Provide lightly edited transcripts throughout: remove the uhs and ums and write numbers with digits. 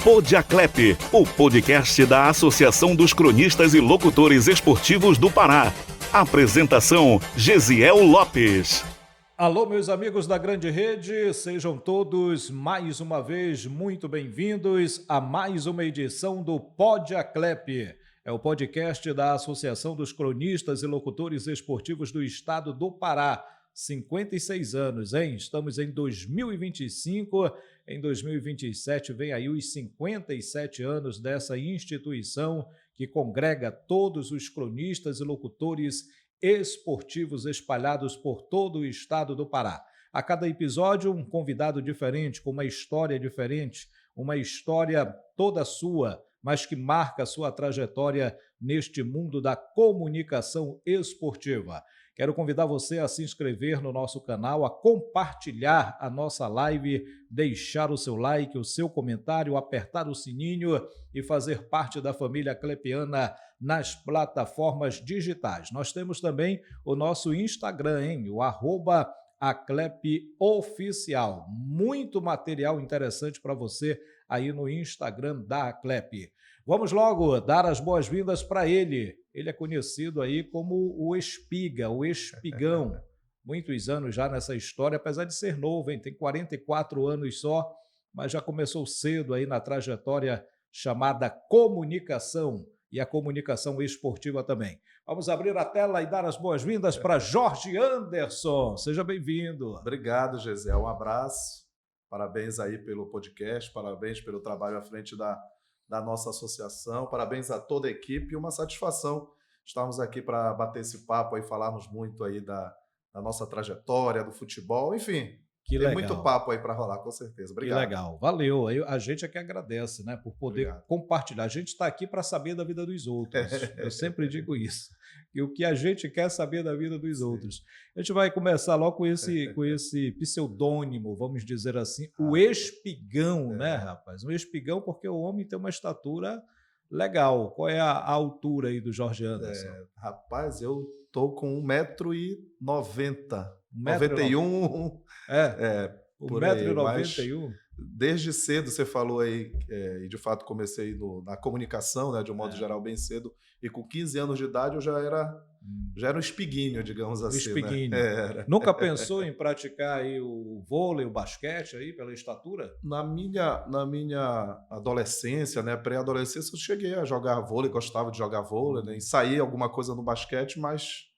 Podiaclep, o podcast da Associação dos Cronistas e Locutores Esportivos do Pará. Apresentação, Gesiel Lopes. Alô, meus amigos da Grande Rede, sejam todos mais uma vez muito bem-vindos a mais uma edição do Podiaclep. É o podcast da Associação dos Cronistas e Locutores Esportivos do Estado do Pará. 56 anos, hein? Estamos em 2025, em 2027 vem aí os 57 anos dessa instituição que congrega todos os cronistas e locutores esportivos espalhados por todo o estado do Pará. A cada episódio, um convidado diferente, com uma história diferente, uma história toda sua, mas que marca a sua trajetória neste mundo da comunicação esportiva. Quero convidar você a se inscrever no nosso canal, a compartilhar a nossa live, deixar o seu like, o seu comentário, apertar o sininho e fazer parte da família clepiana nas plataformas digitais. Nós temos também o nosso Instagram, hein? O @aclepoficial. Muito material interessante para você aí no Instagram da Aclep. Vamos logo dar as boas-vindas para ele. Ele é conhecido aí como o Espiga, o Espigão. Muitos anos já nessa história, apesar de ser novo, hein? Tem 44 anos só, mas já começou cedo aí na trajetória chamada comunicação e a comunicação esportiva também. Vamos abrir a tela e dar as boas-vindas para Jorge Anderson. Seja bem-vindo. Obrigado, Gesiel. Um abraço. Parabéns aí pelo podcast, parabéns pelo trabalho à frente da nossa associação, parabéns a toda a equipe e uma satisfação estarmos aqui para bater esse papo aí, falarmos muito aí da nossa trajetória, do futebol, enfim. Que tem legal. Muito papo aí para rolar, com certeza. Obrigado. Que legal. Valeu. A gente é que agradece, né, por poder compartilhar. A gente está aqui para saber da vida dos outros. Eu sempre digo isso. E o que a gente quer saber da vida dos outros. A gente vai começar logo com esse pseudônimo, vamos dizer assim, o Espigão, né, rapaz? Um Espigão porque o homem tem uma estatura legal. Qual é a altura aí do Jorge Anderson? Rapaz, eu tô com 1,90 m. 91. Por 1,91 m. Desde cedo, você falou aí, e de fato comecei na comunicação, né, de um modo geral, bem cedo, e com 15 anos de idade eu já era um espiguinho, digamos assim. Espiguinho. Né? Nunca pensou em praticar aí o vôlei, o basquete aí, pela estatura? Na minha adolescência, né, pré-adolescência, eu cheguei a jogar vôlei, gostava de jogar vôlei, né, ensaiei alguma coisa no basquete, mas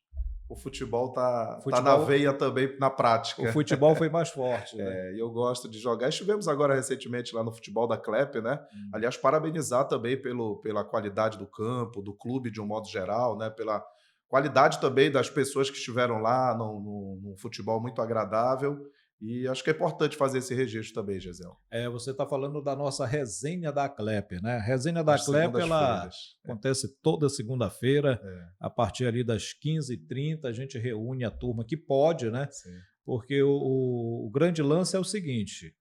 o futebol tá na veia também, na prática. O futebol foi mais forte, né? E eu gosto de jogar. Estivemos agora recentemente lá no futebol da Clep, né? Aliás, parabenizar também pela qualidade do campo, do clube de um modo geral, né? Pela qualidade também das pessoas que estiveram lá, num futebol muito agradável. E acho que é importante fazer esse registro também, Gesiel. Você está falando da nossa resenha da Clep, né? A resenha da Clep, ela acontece toda segunda-feira, a partir ali das 15h30, a gente reúne a turma que pode, né? Sim. Porque o grande lance é o seguinte,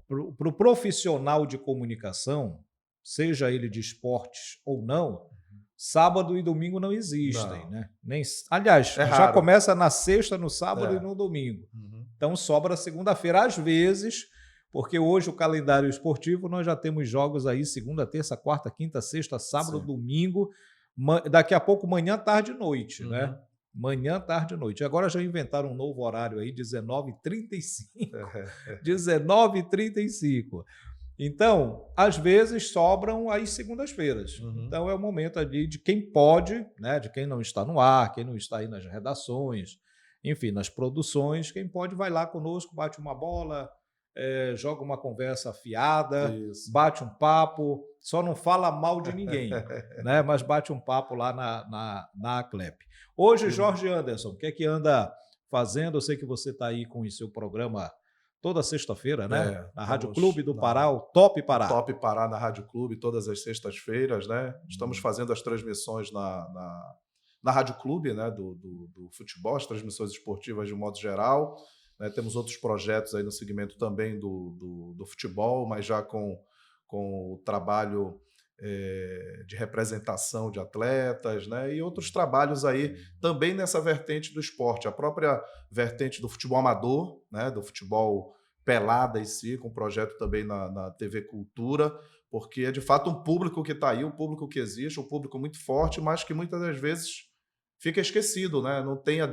para o profissional de comunicação, seja ele de esportes ou não, sábado e domingo não existem, né? Aliás, já começa na sexta, no sábado e no domingo. Então sobra segunda-feira, às vezes, porque hoje o calendário esportivo nós já temos jogos aí segunda, terça, quarta, quinta, sexta, sábado, domingo, daqui a pouco manhã, tarde e noite, né? Manhã, tarde e noite. Agora já inventaram um novo horário aí, 19h35. 19h35. Então, às vezes sobram as segundas-feiras. Então é o momento ali de quem pode, né, de quem não está no ar, quem não está aí nas redações, enfim, nas produções, quem pode vai lá conosco, bate uma bola, joga uma conversa afiada, bate um papo, só não fala mal de ninguém, né, mas bate um papo lá na Aclep. Hoje, Jorge Anderson, o que é que anda fazendo? Eu sei que você está aí com o seu programa toda sexta-feira, né? Na Rádio Clube do Pará, o Top Pará. Top Pará na Rádio Clube, todas as sextas-feiras, né? Estamos fazendo as transmissões na Rádio Clube, né? Do futebol, as transmissões esportivas de um modo geral. Né? Temos outros projetos aí no segmento também do futebol, mas já com o trabalho de representação de atletas, né? E outros trabalhos aí também nessa vertente do esporte. A própria vertente do futebol amador, né? Do futebol Pelada em si, com projeto também na TV Cultura, porque é de fato um público que está aí, um público que existe, um público muito forte, mas que muitas das vezes fica esquecido, né? Não tem o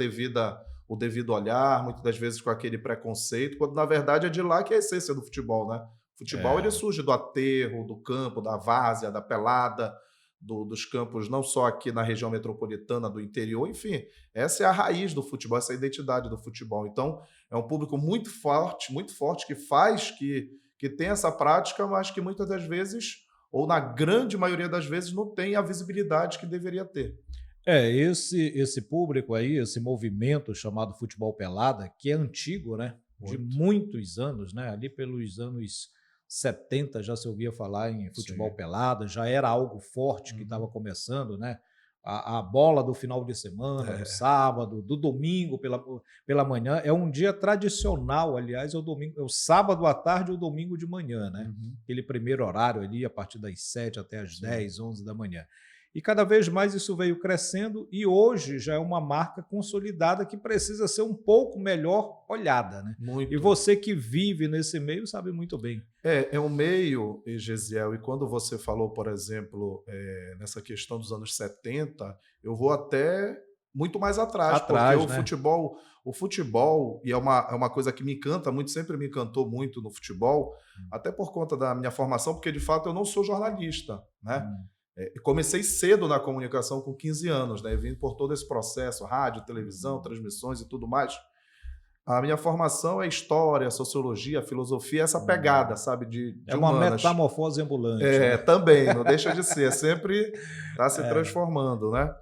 devido olhar, muitas das vezes com aquele preconceito, quando na verdade é de lá que é a essência do futebol, né? O futebol ele surge do aterro, do campo, da várzea, da pelada, dos campos não só aqui na região metropolitana, do interior, enfim, essa é a raiz do futebol, essa é a identidade do futebol. Então, é um público muito forte, que faz, que tem essa prática, mas que muitas das vezes, ou na grande maioria das vezes, não tem a visibilidade que deveria ter. Esse público aí, esse movimento chamado futebol pelada, que é antigo, né? De muitos anos, né? Ali pelos anos 70 já se ouvia falar em futebol pelada, já era algo forte que estava começando, né? A bola do final de semana, do sábado, do domingo pela manhã, é um dia tradicional, aliás, é o sábado à tarde ou domingo de manhã, né? Aquele primeiro horário ali, a partir das 7 até as 10, 11 da manhã. E cada vez mais isso veio crescendo e hoje já é uma marca consolidada que precisa ser um pouco melhor olhada, né? Muito. E você que vive nesse meio sabe muito bem. É um meio, Gesiel, e quando você falou, por exemplo, nessa questão dos anos 70, eu vou até muito mais atrás, porque né? o futebol, e é uma coisa que me encanta muito, sempre me encantou muito no futebol, até por conta da minha formação, porque de fato eu não sou jornalista, né? Comecei cedo na comunicação com 15 anos, né? Vim por todo esse processo, rádio, televisão, transmissões e tudo mais. A minha formação é história, sociologia, filosofia, essa pegada, sabe, de uma humanas. Metamorfose ambulante. Né? Também, não deixa de ser, sempre está se transformando, né?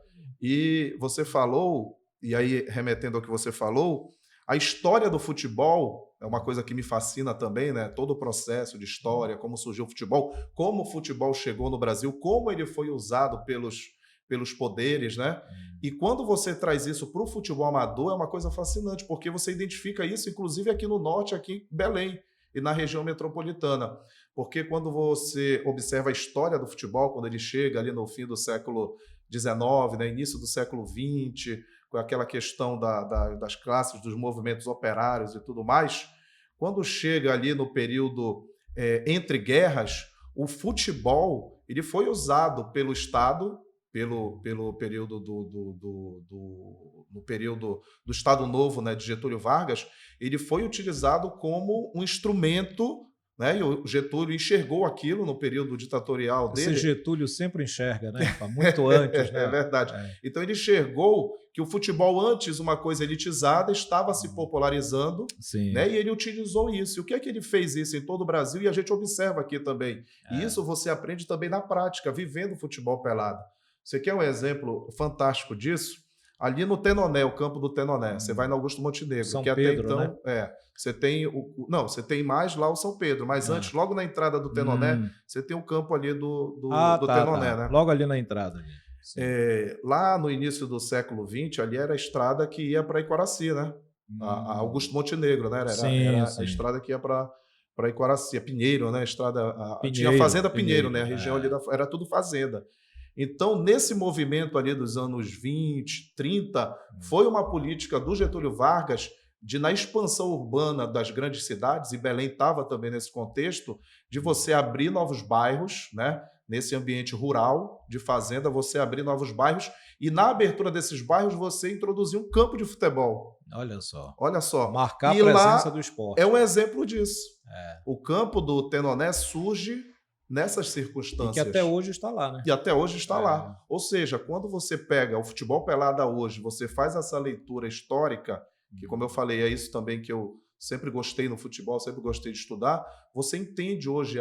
E você falou, e aí remetendo ao que você falou, a história do futebol é uma coisa que me fascina também, né? Todo o processo de história, como surgiu o futebol, como o futebol chegou no Brasil, como ele foi usado pelos poderes, né? E quando você traz isso para o futebol amador, é uma coisa fascinante, porque você identifica isso, inclusive aqui no norte, aqui em Belém e na região metropolitana. Porque quando você observa a história do futebol, quando ele chega ali no fim do século XIX, né? Início do século XX, com aquela questão das classes, dos movimentos operários e tudo mais, quando chega ali no período entre guerras, o futebol ele foi usado pelo Estado, pelo período no período do Estado Novo, né, de Getúlio Vargas, ele foi utilizado como um instrumento, né, e o Getúlio enxergou aquilo no período ditatorial dele. Esse Getúlio sempre enxerga, né? Muito antes, né? É verdade. Então ele enxergou que o futebol, antes uma coisa elitizada, estava se popularizando, né? E ele utilizou isso. E o que é que ele fez isso em todo o Brasil? E a gente observa aqui também. E isso você aprende também na prática, vivendo o futebol pelado. Você quer um exemplo fantástico disso? Ali no Tenoné, o campo do Tenoné, você vai no Augusto Montenegro, São que Pedro, até então, né? Você tem você tem mais lá o São Pedro, mas antes, logo na entrada do Tenoné, você tem o campo ali do Tenoné, né? Logo ali na entrada. Lá no início do século XX, ali era a estrada que ia para Iquaraci, né? A Augusto Montenegro, né? Era a estrada que ia para Iquaraci, a Pinheiro, né? Tinha a Fazenda Pinheiro, né? A região ali era tudo fazenda. Então, nesse movimento ali dos anos 20, 30, foi uma política do Getúlio Vargas na expansão urbana das grandes cidades, e Belém estava também nesse contexto, de você abrir novos bairros, né? Nesse ambiente rural de fazenda, você abrir novos bairros, e na abertura desses bairros você introduzir um campo de futebol. Olha só. Olha só. Marcar a presença do esporte. É um exemplo disso. O campo do Tenoné surge nessas circunstâncias. E que até hoje está lá, né? E até hoje está lá. Ou seja, quando você pega o futebol pelada hoje, você faz essa leitura histórica, que, como eu falei, é isso também que eu sempre gostei no futebol, sempre gostei de estudar, você entende hoje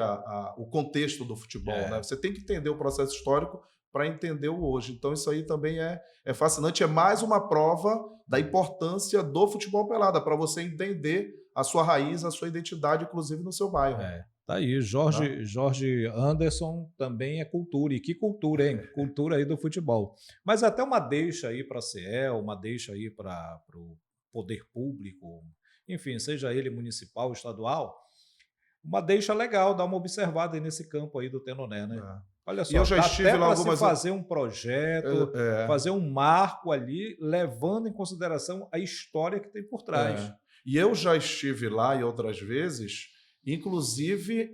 o contexto do futebol, né? Você tem que entender o processo histórico para entender o hoje. Então, isso aí também é fascinante, é mais uma prova da importância do futebol pelada, para você entender a sua raiz, a sua identidade, inclusive no seu bairro. Tá aí, Jorge Anderson também é cultura. E que cultura, hein? Cultura aí do futebol. Mas até uma deixa aí para a CE, uma deixa aí para o poder público, enfim, seja ele municipal, estadual, uma deixa legal, dar uma observada aí nesse campo aí do Tenoné, né? Olha só, eu já estive lá algumas... fazer um projeto, fazer um marco ali, levando em consideração a história que tem por trás. E eu já estive lá e outras vezes, inclusive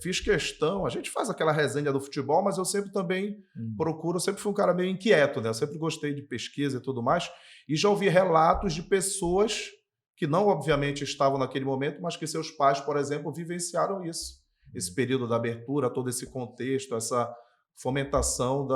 fiz questão, a gente faz aquela resenha do futebol, mas eu sempre também procuro, eu sempre fui um cara meio inquieto, né? Eu sempre gostei de pesquisa e tudo mais, e já ouvi relatos de pessoas que não, obviamente, estavam naquele momento, mas que seus pais, por exemplo, vivenciaram isso. Esse período da abertura, todo esse contexto, essa fomentação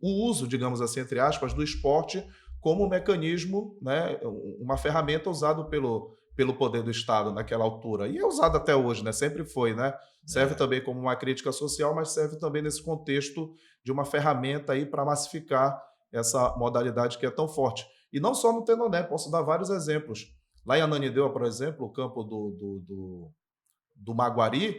o uso, digamos assim, entre aspas, do esporte como um mecanismo, né, uma ferramenta usada pelo poder do Estado naquela altura. E é usado até hoje, né? Sempre foi, né? Serve também como uma crítica social, mas serve também nesse contexto de uma ferramenta aí para massificar essa modalidade que é tão forte. E não só no Tenoné, posso dar vários exemplos. Lá em Ananindeua, por exemplo, o campo do Maguari,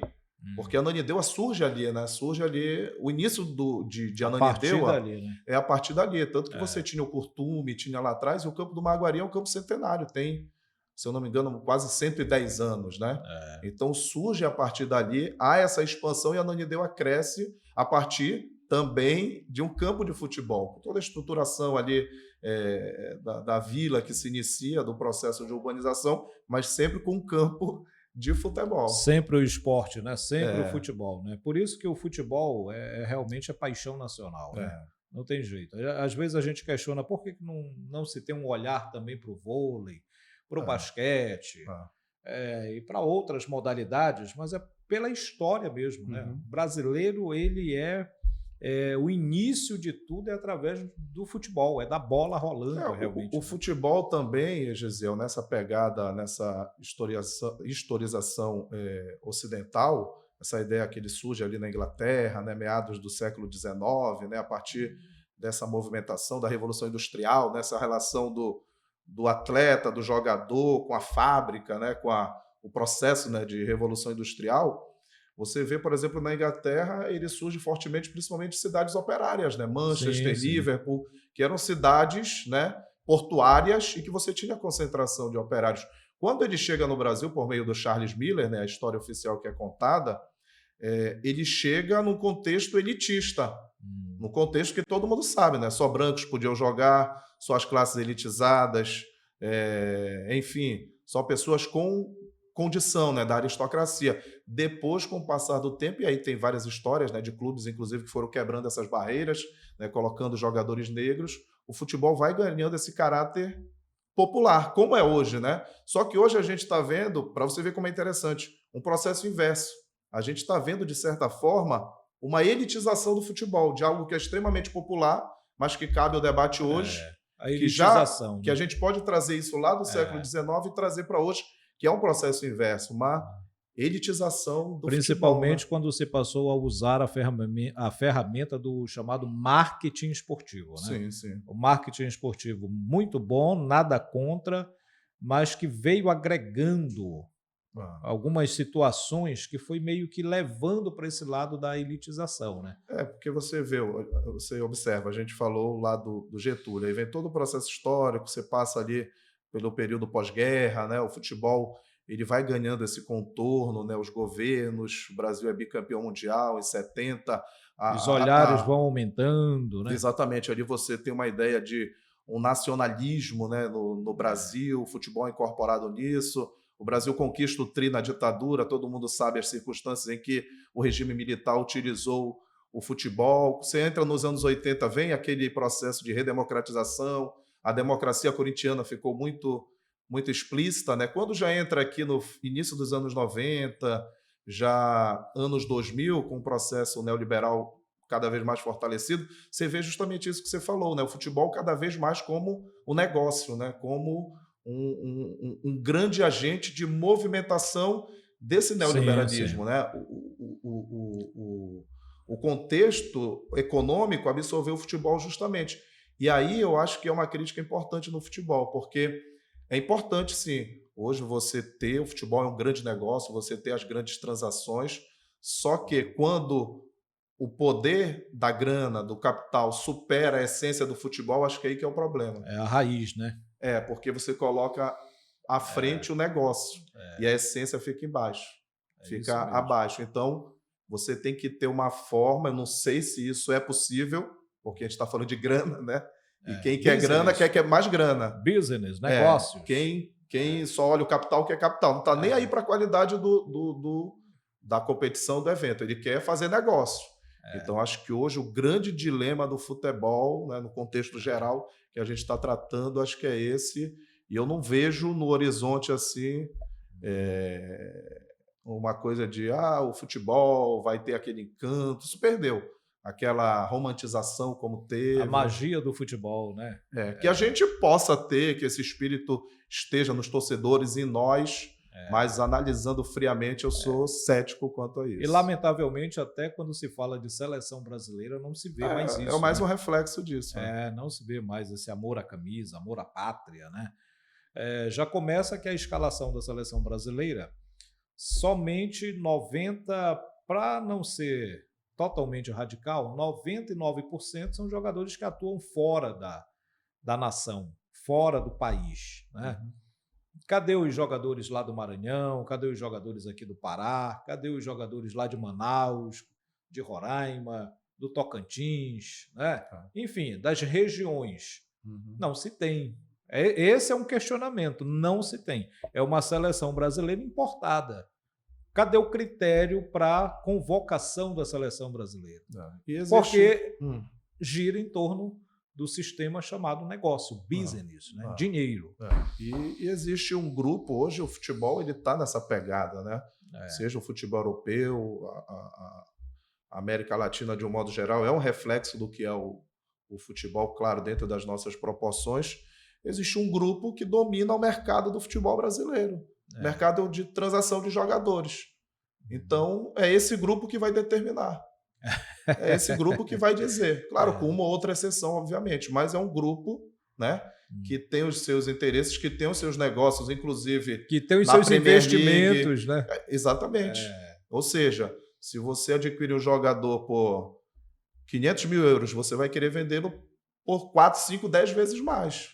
porque a Ananindeua surge ali, né? Surge ali, o início de Ananindeua é a partir dali. Tanto que você tinha o Curtume, tinha lá atrás, e o campo do Maguari é um campo centenário, tem, se eu não me engano, quase 110 anos, né? Então surge a partir dali, há essa expansão e a Ananindeua cresce a partir também de um campo de futebol, com toda a estruturação ali da vila que se inicia, do processo de urbanização, mas sempre com um campo de futebol. Sempre o esporte, né? Sempre o futebol, né? Por isso que o futebol realmente é paixão nacional, né? Não tem jeito. Às vezes a gente questiona por que não se tem um olhar também para o vôlei, para o basquete e para outras modalidades, mas é pela história mesmo, né? O brasileiro, ele o início de tudo é através do futebol, é da bola rolando realmente. O futebol também, Gesiel, nessa pegada, nessa historização ocidental, essa ideia que ele surge ali na Inglaterra, né, meados do século XIX, né, a partir dessa movimentação da Revolução Industrial, nessa relação do atleta, do jogador com a fábrica, né, com o processo, né, de Revolução Industrial. Você vê, por exemplo, na Inglaterra, ele surge fortemente, principalmente cidades operárias, né? Manchester, Liverpool, que eram cidades, né, portuárias e que você tinha concentração de operários. Quando ele chega no Brasil, por meio do Charles Miller, né, a história oficial que é contada, ele chega num contexto elitista, num contexto que todo mundo sabe, né? Só brancos podiam jogar, só as classes elitizadas, enfim, só pessoas com condição, né, da aristocracia. Depois, com o passar do tempo, e aí tem várias histórias, né, de clubes, inclusive, que foram quebrando essas barreiras, né, colocando jogadores negros, o futebol vai ganhando esse caráter popular, como é hoje, né? Só que hoje a gente está vendo, para você ver como é interessante, um processo inverso. A gente está vendo, de certa forma, uma elitização do futebol, de algo que é extremamente popular, mas que cabe ao debate hoje, a elitização, que a gente pode trazer isso lá do século XIX e trazer para hoje, que é um processo inverso, uma elitização do principalmente futebol, né? Quando se passou a usar a ferramenta do chamado marketing esportivo, né? Sim, sim. O marketing esportivo muito bom, nada contra, mas que veio agregando algumas situações que foi meio que levando para esse lado da elitização, né? Porque você observa, a gente falou lá do Getúlio, aí vem todo o processo histórico, você passa ali pelo período pós-guerra, né? O futebol ele vai ganhando esse contorno, né? Os governos, o Brasil é bicampeão mundial em 70. Os olhares vão aumentando, né? Exatamente, ali você tem uma ideia de um nacionalismo, né? no Brasil, o futebol incorporado nisso. O Brasil conquista o tri na ditadura, todo mundo sabe as circunstâncias em que o regime militar utilizou o futebol. Você entra nos anos 80, vem aquele processo de redemocratização, a democracia corintiana ficou muito, muito explícita, né? Quando já entra aqui no início dos anos 90, já anos 2000, com o processo neoliberal cada vez mais fortalecido, você vê justamente isso que você falou, né? O futebol cada vez mais como um negócio, né? Como um grande agente de movimentação desse neoliberalismo, né? O contexto econômico absorveu o futebol justamente. E aí eu acho que é uma crítica importante no futebol, porque é importante, sim, hoje você ter, o futebol é um grande negócio, você ter as grandes transações, só que quando o poder da grana, do capital, supera a essência do futebol, acho que é aí que é o problema. É a raiz, né? Porque você coloca à frente o negócio e a essência fica embaixo, fica abaixo. Então, você tem que ter uma forma, eu não sei se isso é possível, porque a gente está falando de grana, né? E quem quer grana quer mais grana. Business, negócios. Quem Quem só olha o capital quer capital. Não está nem aí para a qualidade da competição, do evento. Ele quer fazer negócio. Então, acho que hoje o grande dilema do futebol, né, no contexto geral que a gente está tratando, acho que é esse. E eu não vejo no horizonte assim uma coisa de o futebol vai ter aquele encanto. Isso perdeu. Aquela romantização como teve. A magia do futebol, né? Que a gente possa ter, que esse espírito esteja nos torcedores e em nós, mas analisando friamente, eu sou cético quanto a isso. E, lamentavelmente, até quando se fala de seleção brasileira, não se vê mais isso. É mais um reflexo disso. Não se vê mais esse amor à camisa, amor à pátria, né? Já começa que a escalação da seleção brasileira, somente 90, para não ser totalmente radical, 99% são jogadores que atuam fora da nação, fora do país, né? Cadê os jogadores lá do Maranhão? Cadê os jogadores aqui do Pará? Cadê os jogadores lá de Manaus, de Roraima, do Tocantins, né? Enfim, das regiões. Não se tem. Esse é um questionamento. Não se tem. É uma seleção brasileira importada. Cadê o critério para convocação da seleção brasileira? Porque gira em torno do sistema chamado negócio, business, né? Dinheiro. E existe um grupo, hoje o futebol está nessa pegada, né? Seja o futebol europeu, a América Latina de um modo geral, é um reflexo do que é o futebol, claro, dentro das nossas proporções. Existe um grupo que domina o mercado do futebol brasileiro, mercado de transação de jogadores. Então, é esse grupo que vai determinar. É esse grupo que vai dizer. Claro, com uma ou outra exceção, obviamente, mas é um grupo, né, que tem os seus interesses, que tem os seus negócios, inclusive... Que tem os seus investimentos, né? Exatamente. Ou seja, se você adquirir um jogador por 500 mil euros, você vai querer vendê-lo por 4, 5, 10 vezes mais.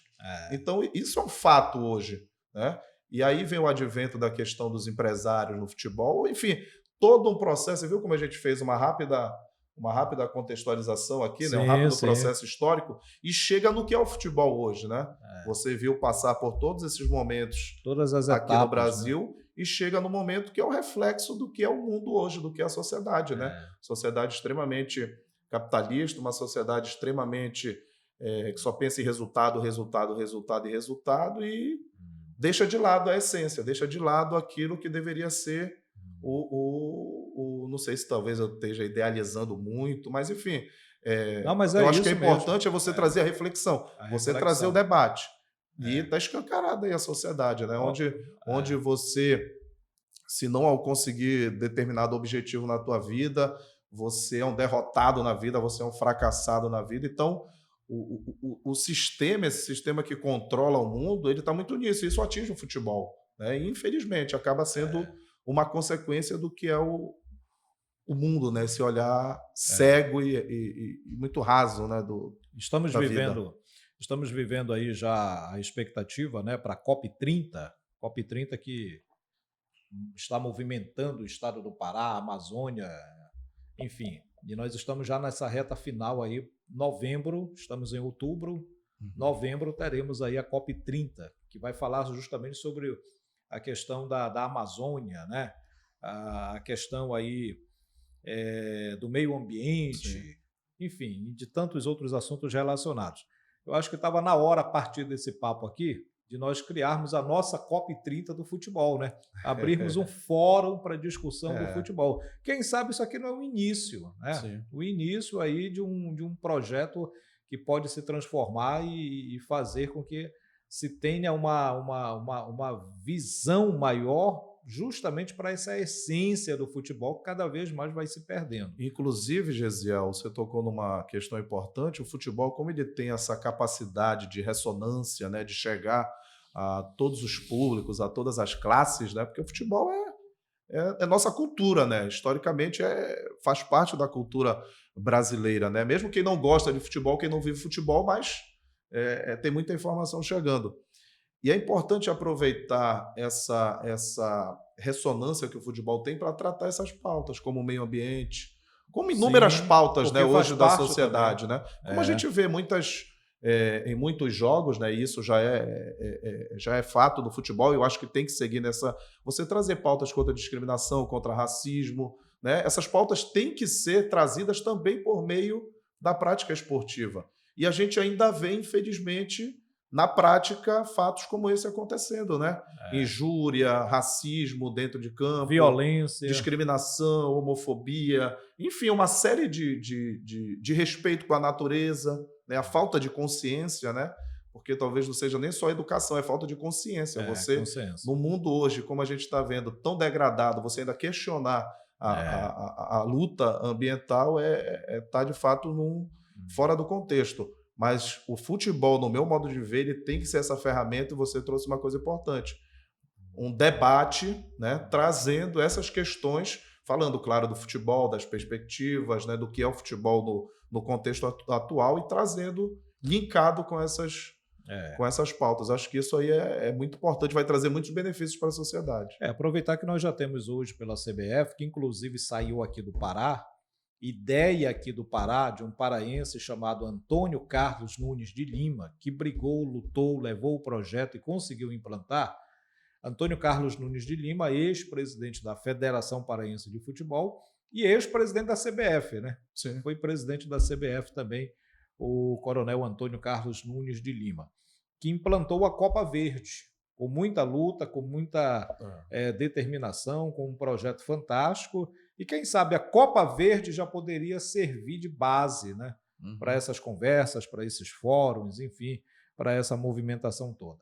Então, isso é um fato hoje, né? E aí vem o advento da questão dos empresários no futebol, enfim, todo um processo. Você viu como a gente fez uma rápida contextualização aqui, né? Um rápido processo histórico, e chega no que é o futebol hoje, né? Você viu passar por todos esses momentos, todas as aqui etapas, no Brasil, né? E chega no momento que é o reflexo do que é o mundo hoje, do que é a sociedade, né? Sociedade extremamente capitalista, uma sociedade extremamente que só pensa em resultado, e deixa de lado a essência, deixa de lado aquilo que deveria ser não sei se talvez eu esteja idealizando muito, mas enfim, não, mas eu acho que é mesmo. importante você trazer a reflexão, você trazer o debate. E está escancarada aí a sociedade, né? Onde você, se não conseguir determinado objetivo na tua vida, você é um derrotado na vida, você é um fracassado na vida. Então, o sistema, esse sistema que controla o mundo, ele está muito nisso. Isso atinge o futebol, né? E, infelizmente, acaba sendo uma consequência do que é o mundo, né? Esse olhar cego e muito raso, né? Estamos vivendo aí já a expectativa, né, para a COP30, que está movimentando o estado do Pará, a Amazônia, enfim. E nós estamos já nessa reta final aí, novembro, estamos em outubro, novembro teremos aí a COP30, que vai falar justamente sobre a questão da Amazônia, né? A questão aí do meio ambiente, enfim, de tantos outros assuntos relacionados. Eu acho que estava na hora, a partir desse papo aqui, de nós criarmos a nossa COP30 do futebol, né? Abrirmos um fórum para discussão do futebol. Quem sabe isso aqui não é o início, né? Sim. O início aí de um projeto que pode se transformar e fazer com que se tenha uma visão maior justamente para essa essência do futebol que cada vez mais vai se perdendo. Inclusive, Gesiel, você tocou numa questão importante, o futebol, como ele tem essa capacidade de ressonância, né, de chegar a todos os públicos, a todas as classes, né, porque o futebol é nossa cultura, né, historicamente faz parte da cultura brasileira, né, mesmo quem não gosta de futebol, quem não vive futebol, mas tem muita informação chegando. E é importante aproveitar essa ressonância que o futebol tem para tratar essas pautas, como o meio ambiente, como inúmeras pautas, né, hoje da sociedade. Né? Como a gente vê muitas em muitos jogos, né? E isso já é fato do futebol, e eu acho que tem que seguir nessa... Você trazer pautas contra a discriminação, contra racismo, né? Essas pautas têm que ser trazidas também por meio da prática esportiva. E a gente ainda vê, infelizmente, na prática, fatos como esse acontecendo, né? Injúria, racismo dentro de campo, violência, discriminação, homofobia, enfim, uma série de respeito com a natureza, né? A falta de consciência, né? Porque talvez não seja nem só educação, é falta de consciência. consciência. No mundo hoje, como a gente está vendo, tão degradado, você ainda questionar a luta ambiental tá de fato fora do contexto. Mas o futebol, no meu modo de ver, ele tem que ser essa ferramenta, e você trouxe uma coisa importante. Um debate, né, trazendo essas questões, falando, claro, do futebol, das perspectivas, né, do que é o futebol no contexto atual, e trazendo, linkado com essas pautas. Acho que isso aí é muito importante, vai trazer muitos benefícios para a sociedade. Aproveitar que nós já temos hoje pela CBF, que inclusive saiu aqui do Pará, ideia aqui do Pará, de um paraense chamado Antônio Carlos Nunes de Lima, que brigou, lutou, levou o projeto e conseguiu implantar. Antônio Carlos Nunes de Lima, ex-presidente da Federação Paraense de Futebol e ex-presidente da CBF, né? Sim. Foi presidente da CBF também, o coronel Antônio Carlos Nunes de Lima, que implantou a Copa Verde, com muita luta, com muita determinação, com um projeto fantástico. E quem sabe a Copa Verde já poderia servir de base, né, para essas conversas, para esses fóruns, enfim, para essa movimentação toda.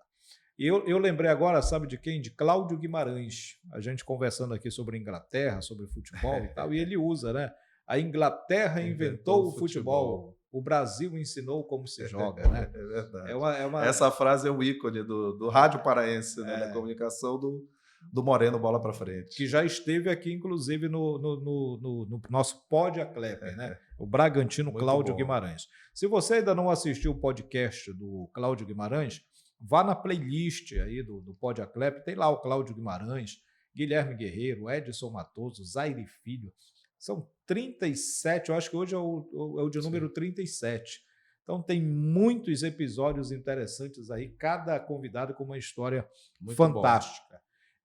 E eu lembrei agora, sabe de quem? De Cláudio Guimarães. A gente conversando aqui sobre Inglaterra, sobre futebol e tal, e ele usa, né? A Inglaterra inventou o futebol. O Brasil ensinou como se joga, né? É verdade. É Essa frase é o ícone do rádio paraense, né, da comunicação do Moreno Bola para Frente. Que já esteve aqui, inclusive, no nosso Pod Aclep, né? O Bragantino Cláudio Guimarães. Se você ainda não assistiu o podcast do Cláudio Guimarães, vá na playlist aí do Pod Aclep, tem lá o Cláudio Guimarães, Guilherme Guerreiro, Edson Matoso, Zaire Filho. São 37, eu acho que hoje é o de número 37. Então tem muitos episódios interessantes aí, cada convidado com uma história fantástica. Bom.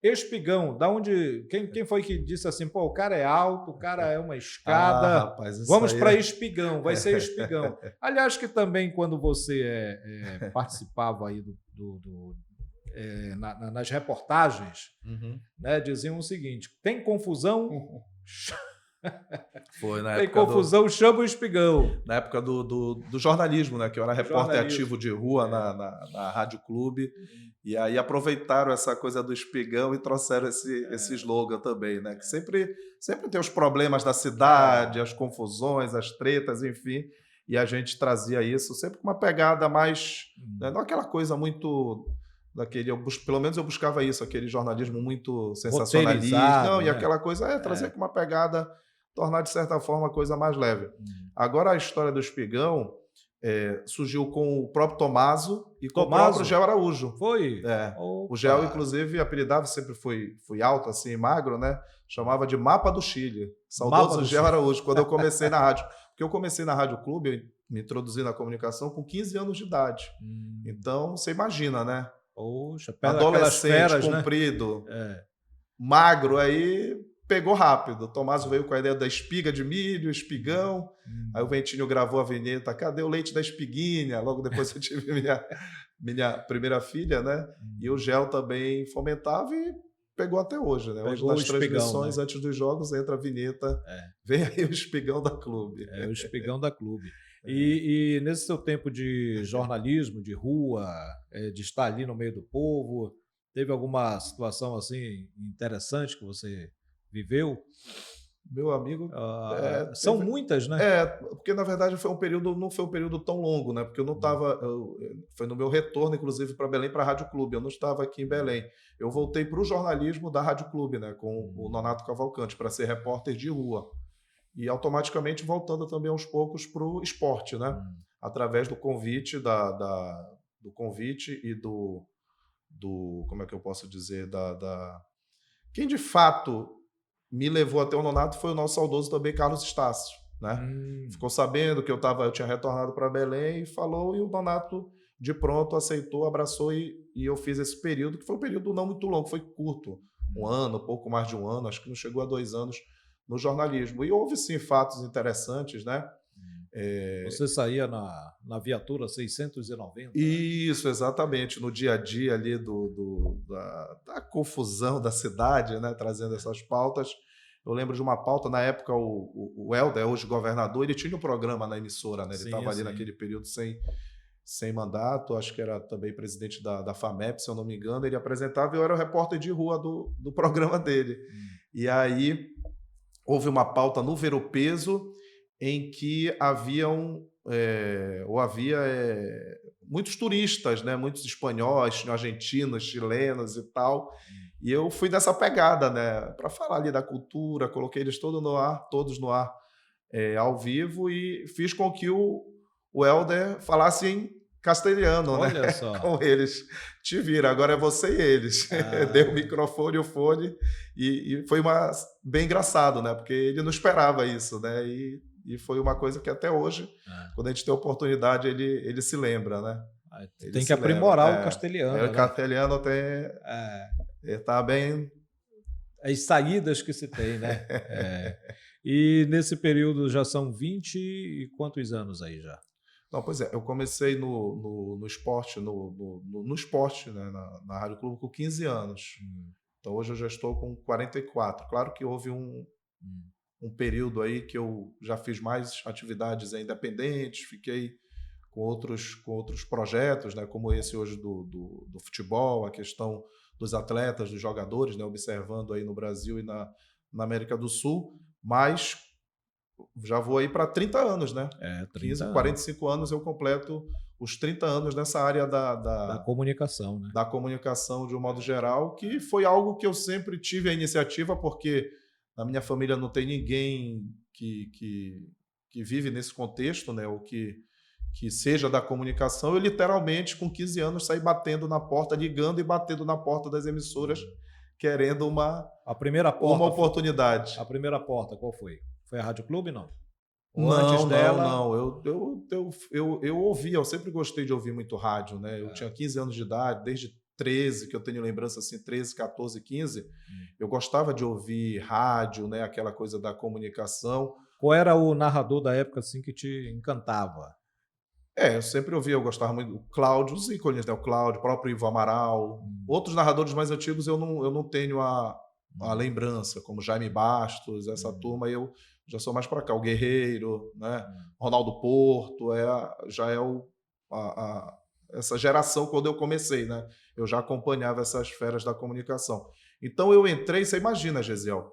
Espigão, da onde? Quem foi que disse assim, pô, o cara é alto, o cara é uma escada, rapaz, vamos para Espigão, vai ser Espigão. Aliás, que também quando você participava aí nas reportagens, né, diziam o seguinte, tem confusão? Foi na tem época confusão, chama o Espigão. Na época do jornalismo, né? Que eu era repórter ativo de rua na Rádio Clube. E aí aproveitaram essa coisa do Espigão e trouxeram esse slogan também, né? Que sempre tem os problemas da cidade, as confusões, as tretas, enfim. E a gente trazia isso sempre com uma pegada mais... Né, não aquela coisa muito... pelo menos eu buscava isso, aquele jornalismo muito sensacionalista. Não, né? E aquela coisa trazer com uma pegada... tornar, de certa forma, a coisa mais leve. Agora, a história do Espigão surgiu com o próprio Tomaso e com o próprio Gel Araújo. Foi? O Gel, inclusive, apelidava, sempre fui alto, assim, magro, né? Chamava de Mapa do Chile. Saudoso Gel Araújo, quando eu comecei na rádio. Porque eu comecei na Rádio Clube, me introduzi na comunicação com 15 anos de idade. Então, você imagina, né? Poxa, adolescente, feras, comprido, magro, aí... pegou rápido. O Tomás veio com a ideia da espiga de milho, espigão. Aí o Ventinho gravou a vinheta. Cadê o leite da espiguinha? Logo depois eu tive minha primeira filha, né? E o Gel também fomentava e pegou até hoje, né? Hoje nas transmissões, né? Antes dos jogos, entra a vinheta. Vem aí o Espigão da Clube. O Espigão da Clube. E nesse seu tempo de jornalismo, de rua, de estar ali no meio do povo, teve alguma situação assim interessante que você viveu? Meu amigo... são muitas, né? Porque na verdade não foi um período tão longo, né? Porque eu não estava... Foi no meu retorno, inclusive, para Belém, para a Rádio Clube. Eu não estava aqui em Belém. Eu voltei para o jornalismo da Rádio Clube, né? Com o Nonato Cavalcante, para ser repórter de rua. E automaticamente voltando também aos poucos para o esporte, né? Através do convite, do convite e do... Como é que eu posso dizer? Quem de fato... me levou até o Nonato foi o nosso saudoso também Carlos Estácio, né? Ficou sabendo que eu tinha retornado para Belém e falou, e o Donato de pronto aceitou, abraçou e eu fiz esse período, que foi um período não muito longo, foi curto, um ano, pouco mais de um ano, acho que não chegou a 2 anos no jornalismo. E houve sim fatos interessantes, né? Você saía na viatura 690? Isso, exatamente, no dia a dia ali da confusão da cidade, né? Trazendo essas pautas. Eu lembro de uma pauta, na época o Helder, hoje governador, ele tinha um programa na emissora, né? Ele estava ali naquele período sem mandato, acho que era também presidente da FAMEP, se eu não me engano, ele apresentava e eu era o repórter de rua do programa dele. E aí houve uma pauta no Ver o Peso em que havia muitos turistas, né? Muitos espanhóis, argentinos, chilenos e tal. E eu fui nessa pegada, né? Para falar ali da cultura, coloquei eles todos no ar ao vivo e fiz com que o Helder falasse em castelhano, Olha né? só. Com eles. Te vira, agora é você e eles. Dei o microfone e o fone e foi bem engraçado, né? Porque ele não esperava isso, né? E foi uma coisa que até hoje, quando a gente tem oportunidade, ele se lembra, né? Tem que aprimorar o castelhano. O castelhano está bem... As saídas que se tem, né? E nesse período já são 20 e quantos anos aí já? Não, pois é, eu comecei no esporte, no esporte, né, na Rádio Clube com 15 anos. Então hoje eu já estou com 44. Claro que houve um período aí que eu já fiz mais atividades independentes, fiquei com outros projetos, né, como esse hoje do futebol, a questão dos atletas, dos jogadores, né, observando aí no Brasil e na América do Sul, mas já vou aí para 30 anos, né? 45 anos eu completo os 30 anos nessa área da comunicação, né? Da comunicação de um modo geral, que foi algo que eu sempre tive a iniciativa, porque na minha família não tem ninguém que vive nesse contexto, né? Ou que seja da comunicação. Eu literalmente, com 15 anos, saí batendo na porta, ligando e batendo na porta das emissoras, querendo uma oportunidade. A primeira porta, qual foi? Foi a Rádio Clube, não? Ou antes dela... Não. Eu ouvia, eu sempre gostei de ouvir muito rádio, né? Eu tinha 15 anos de idade, desde 13, que eu tenho lembrança assim, 13, 14, 15, eu gostava de ouvir rádio, né? Aquela coisa da comunicação. Qual era o narrador da época assim que te encantava? Eu sempre ouvia, eu gostava muito do Cláudio, os ícones, né? O Cláudio, o próprio Ivo Amaral. Outros narradores mais antigos eu não tenho a lembrança, como Jaime Bastos, essa turma, eu já sou mais para cá, o Guerreiro, né? Ronaldo Porto, essa geração quando eu comecei, né? Eu já acompanhava essas feras da comunicação. Então eu entrei, você imagina, Gesiel,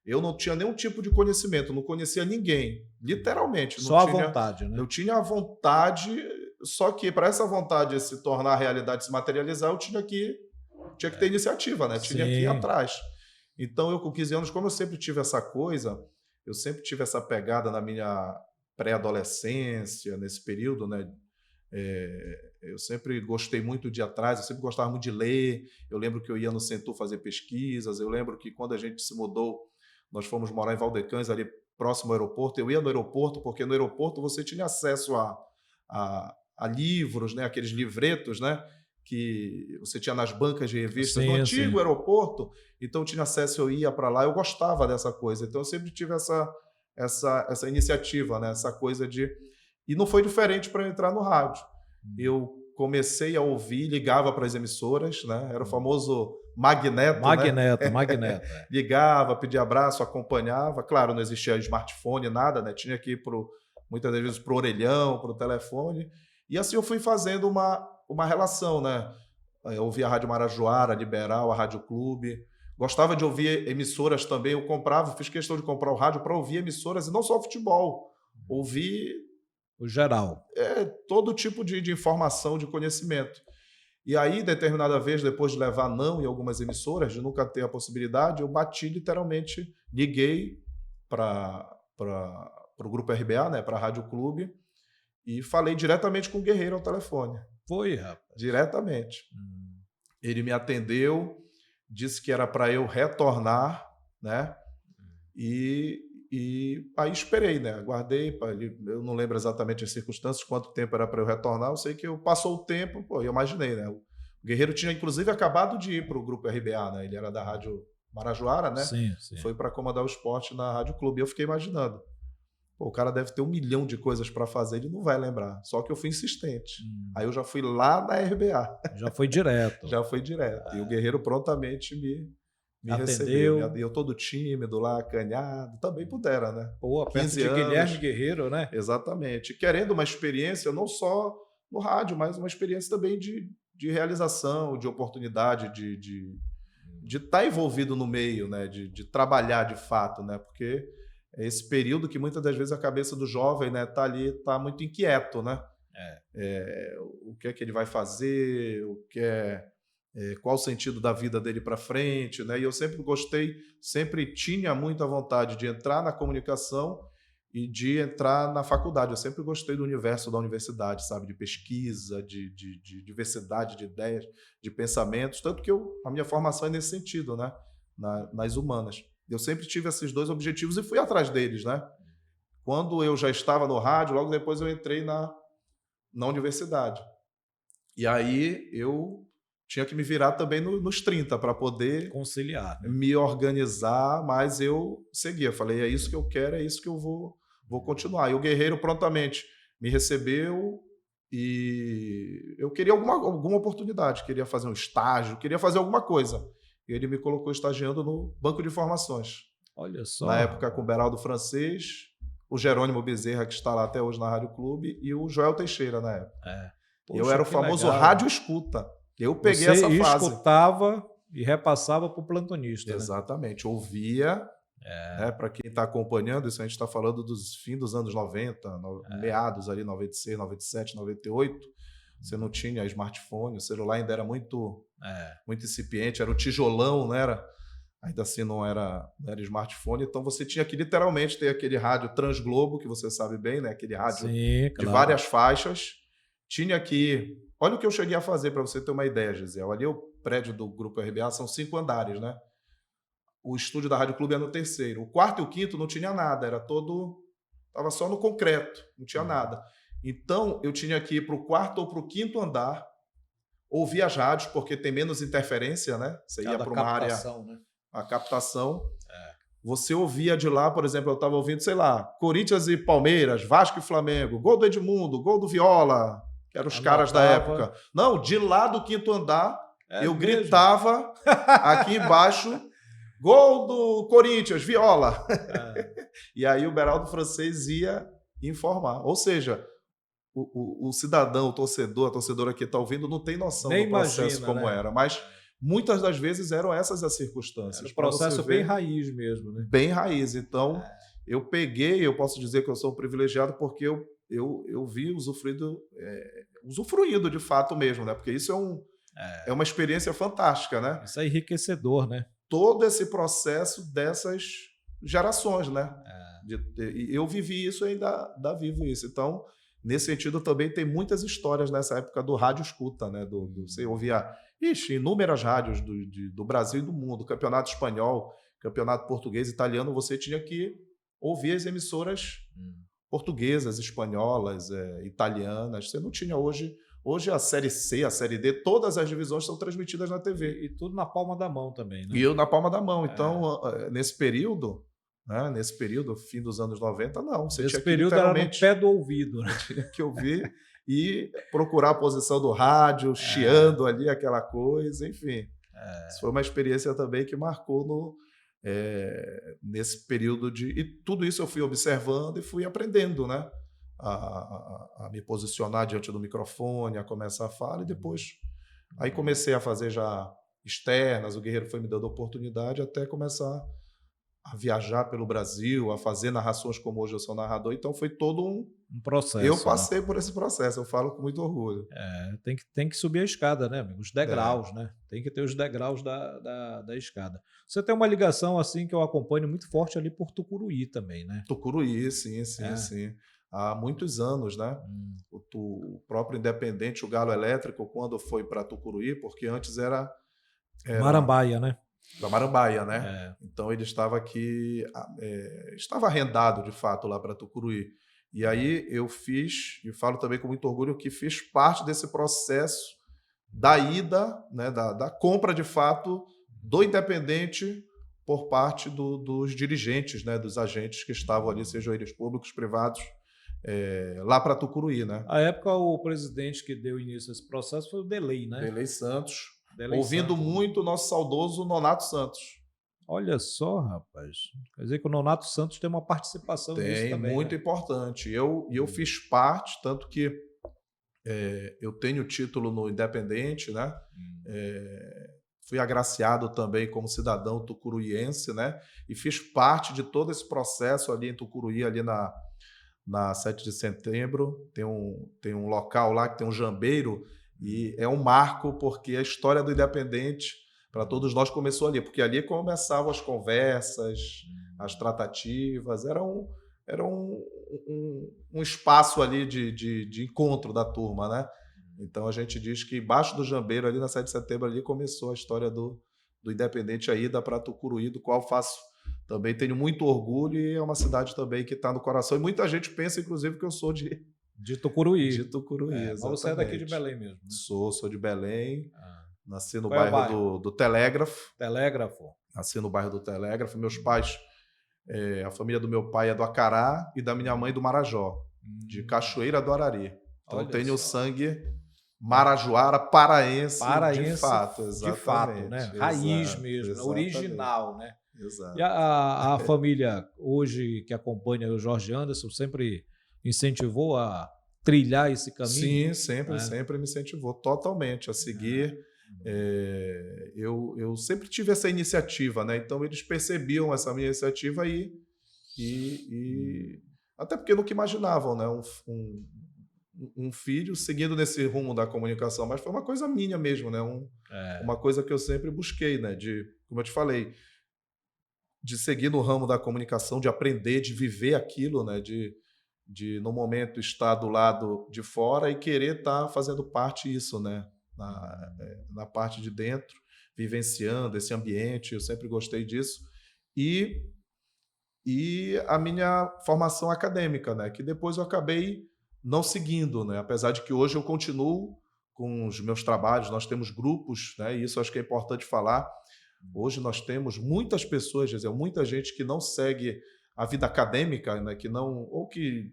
eu não tinha nenhum tipo de conhecimento, não conhecia ninguém, literalmente. Só a vontade, né? Eu tinha a vontade, só que para essa vontade se tornar realidade, se materializar, eu tinha que ter iniciativa, né? Tinha que ir atrás. Então eu com 15 anos, como eu sempre tive essa coisa, eu sempre tive essa pegada na minha pré-adolescência, nesse período, né? Eu sempre gostei muito de ir atrás, eu sempre gostava muito de ler. Eu lembro que eu ia no Centur fazer pesquisas, eu lembro que quando a gente se mudou, nós fomos morar em Valdecães, ali próximo ao aeroporto. Eu ia no aeroporto, porque no aeroporto você tinha acesso a livros, né? Aqueles livretos, né? Que você tinha nas bancas de revistas do antigo aeroporto. Então eu tinha acesso, eu ia para lá, eu gostava dessa coisa. Então eu sempre tive essa iniciativa, né? Essa coisa de... E não foi diferente para entrar no rádio. Eu comecei a ouvir, ligava para as emissoras, né? Era o famoso magneto, Magneto. Ligava, pedia abraço, acompanhava. Claro, não existia smartphone, nada, né? Tinha que ir muitas vezes para o orelhão, para o telefone. E assim eu fui fazendo uma relação, né? Eu ouvia a Rádio Marajoara, a Liberal, a Rádio Clube. Gostava de ouvir emissoras também. Eu fiz questão de comprar o rádio para ouvir emissoras, e não só futebol. Ouvir... O geral. Todo tipo de informação, de conhecimento. E aí, determinada vez, depois de levar não em algumas emissoras, de nunca ter a possibilidade, eu bati literalmente, liguei para o Grupo RBA, né, para a Rádio Clube, e falei diretamente com o Guerreiro ao telefone. Foi, rapaz? Diretamente. Ele me atendeu, disse que era para eu retornar, né, e E aí esperei, né? Aguardei, eu não lembro exatamente as circunstâncias, quanto tempo era para eu retornar. Eu sei que passou o tempo, pô, eu imaginei, né? O Guerreiro tinha, inclusive, acabado de ir para o Grupo RBA, né? Ele era da Rádio Marajoara, né? Sim, sim. Foi para comandar o esporte na Rádio Clube. E eu fiquei imaginando, pô, o cara deve ter 1 milhão de coisas para fazer, ele não vai lembrar. Só que eu fui insistente. Aí eu já fui lá na RBA. Já foi direto. Já foi direto. E o Guerreiro prontamente me Atendeu. recebeu. Eu todo tímido lá, acanhado. Também pudera, né? Pô, perto 15 de anos. Guilherme Guerreiro, né? Exatamente. Querendo uma experiência não só no rádio, mas uma experiência também de realização, de oportunidade, de estar envolvido no meio, né? De trabalhar de fato, né? Porque é esse período que muitas das vezes a cabeça do jovem, né, tá ali, tá muito inquieto, né? O que é que ele vai fazer, qual o sentido da vida dele para frente, né? E eu sempre gostei, sempre tinha muita vontade de entrar na comunicação e de entrar na faculdade. Eu sempre gostei do universo da universidade, sabe? De pesquisa, de diversidade de ideias, de pensamentos. Tanto que a minha formação é nesse sentido, né? Nas humanas. Eu sempre tive esses 2 objetivos e fui atrás deles, né? Quando eu já estava no rádio, logo depois eu entrei na universidade. E aí eu tinha que me virar também nos 30 para poder conciliar, né? Me organizar, mas eu seguia. Falei, é isso que eu quero, é isso que eu vou continuar. E o Guerreiro prontamente me recebeu e eu queria alguma oportunidade, queria fazer um estágio, queria fazer alguma coisa. E ele me colocou estagiando no Banco de Informações. Olha só. Na época com o Beraldo Francês, o Jerônimo Bezerra, que está lá até hoje na Rádio Clube, e o Joel Teixeira, na época. Poxa, eu era o famoso legal. Rádio Escuta. Eu peguei Você essa fase. escutava e repassava para o plantonista. Exatamente. Né? Ouvia. Para quem está acompanhando, isso a gente está falando dos fim dos anos 90, meados ali, 96, 97, 98. Você não tinha smartphone, o celular ainda era muito incipiente, era o tijolão, não era? Ainda assim não era smartphone, então você tinha que literalmente ter aquele rádio Transglobo, que você sabe bem, né? Aquele rádio de várias faixas. Tinha que... Olha o que eu cheguei a fazer para você ter uma ideia, Gisele. Ali o prédio do Grupo RBA são 5 andares, né? O estúdio da Rádio Clube é no 3º. O 4º e o 5º não tinha nada, estava só no concreto, não tinha nada. Então, eu tinha que ir para o 4º ou para o 5º andar, ouvir as rádios, porque tem menos interferência, né? Você ia para uma área... Né? A captação. Você ouvia de lá, por exemplo, eu estava ouvindo, sei lá, Corinthians e Palmeiras, Vasco e Flamengo, gol do Edmundo, gol do Viola, que eram os caras da época. Não, de lá do 5º andar, eu gritava aqui embaixo, gol do Corinthians, Viola. E aí o Beraldo Francês ia informar. Ou seja, o cidadão, o torcedor, a torcedora que está ouvindo não tem noção do processo como era, mas muitas das vezes eram essas as circunstâncias. Era um processo bem raiz mesmo, né? Bem raiz. Então, eu posso dizer que eu sou um privilegiado porque eu vi usufruindo de fato mesmo, né? Porque isso é uma experiência fantástica, né? Isso é enriquecedor, né? Todo esse processo dessas gerações, né? Eu vivi isso e ainda vivo isso. Então, nesse sentido, também tem muitas histórias nessa época do rádio escuta, né? Você ouvia inúmeras rádios do Brasil e do mundo, campeonato espanhol, campeonato português, italiano, você tinha que ouvir as emissoras portuguesas, espanholas, italianas. Você não tinha hoje a Série C, a Série D, todas as divisões são transmitidas na TV. E tudo na palma da mão também, né? E eu na palma da mão. Então, nesse período, fim dos anos 90, não. Você tinha que período era no pé do ouvido, né? Tinha que ouvir e procurar a posição do rádio, chiando ali aquela coisa, enfim. Isso foi uma experiência também que marcou nesse período E tudo isso eu fui observando e fui aprendendo, né? A me posicionar diante do microfone, a começar a falar e depois... Aí comecei a fazer já externas, o Guerreiro foi me dando oportunidade até começar a viajar pelo Brasil, a fazer narrações como hoje eu sou narrador. Então foi todo um processo. Eu passei por esse processo, eu falo com muito orgulho. Tem que subir a escada, né, amigo? Os degraus, né? Tem que ter os degraus da escada. Você tem uma ligação assim que eu acompanho muito forte ali por Tucuruí também, né? Tucuruí, sim. Há muitos anos, né? O próprio Independente, o Galo Elétrico, quando foi para Tucuruí, porque antes era Marambaia, né? da Marambaia, né? É. Então ele estava aqui, estava arrendado de fato lá para Tucuruí. E aí eu fiz, e falo também com muito orgulho, que fiz parte desse processo da ida, né, da compra de fato do Independente por parte dos dirigentes, né, dos agentes que estavam ali, sejam eles públicos, privados, lá para Tucuruí, né? À época, o presidente que deu início a esse processo foi o Delei, né? Delei Santos, Delei ouvindo Santos. muito o nosso saudoso Nonato Santos. Olha só, rapaz. Quer dizer que o Nonato Santos tem uma participação nisso Tem, também, muito né? importante. Eu fiz parte, tanto que eu tenho título no Independente, né? Fui agraciado também como cidadão tucuruiense, né? E fiz parte de todo esse processo ali em Tucuruí, ali na 7 de setembro. Tem um local lá que tem um jambeiro e é um marco porque a história do Independente, para todos nós, começou ali, porque ali começavam as conversas, as tratativas, era um espaço ali de encontro da turma, né? Então a gente diz que embaixo do jambeiro, ali na 7 de setembro, ali começou a história do Independente, a ida para Tucuruí, do qual também tenho muito orgulho, e é uma cidade também que está no coração. E muita gente pensa, inclusive, que eu sou de Tucuruí. Tucuruí, Mas você é daqui de Belém mesmo, né? Sou de Belém, nasci no Qual é o bairro do Telégrafo. Telégrafo. Nasci no bairro do Telégrafo. Meus pais, a família do meu pai é do Acará e da minha mãe do Marajó, de Cachoeira do Arari. Então Olha tenho só. sangue marajoara, paraense de fato, de fato, né? exatamente. Raiz Exato, mesmo, exatamente. original, né? Exato. E a família hoje que acompanha o Jorge Anderson sempre incentivou a trilhar esse caminho? Sim, sempre me incentivou totalmente a seguir. Eu sempre tive essa iniciativa, né? Então eles percebiam essa minha iniciativa e até porque nunca imaginavam, né? Um filho seguindo nesse rumo da comunicação, mas foi uma coisa minha mesmo, né? Uma coisa que eu sempre busquei, né? Como eu te falei, de seguir no ramo da comunicação, de aprender, de viver aquilo, né? De no momento estar do lado de fora e querer estar fazendo parte disso, né? Na parte de dentro, vivenciando esse ambiente, eu sempre gostei disso. E a minha formação acadêmica, né? Que depois eu acabei não seguindo, né? Apesar de que hoje eu continuo com os meus trabalhos, nós temos grupos, né? E isso acho que é importante falar. Hoje nós temos muitas pessoas, quer dizer, muita gente que não segue a vida acadêmica, né? Que não ou que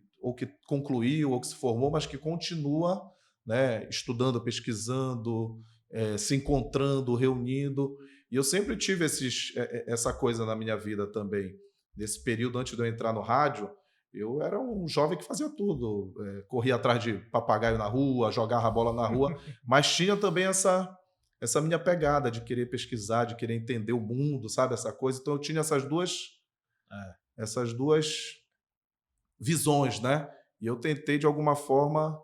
concluiu ou que se formou, mas que continua, né? Estudando, pesquisando, se encontrando, reunindo. E eu sempre tive essa coisa na minha vida também. Nesse período antes de eu entrar no rádio, eu era um jovem que fazia tudo, corria atrás de papagaio na rua, jogava a bola na rua, mas tinha também essa minha pegada de querer pesquisar, de querer entender o mundo, sabe, essa coisa. Então eu tinha essas duas visões, né? E eu tentei de alguma forma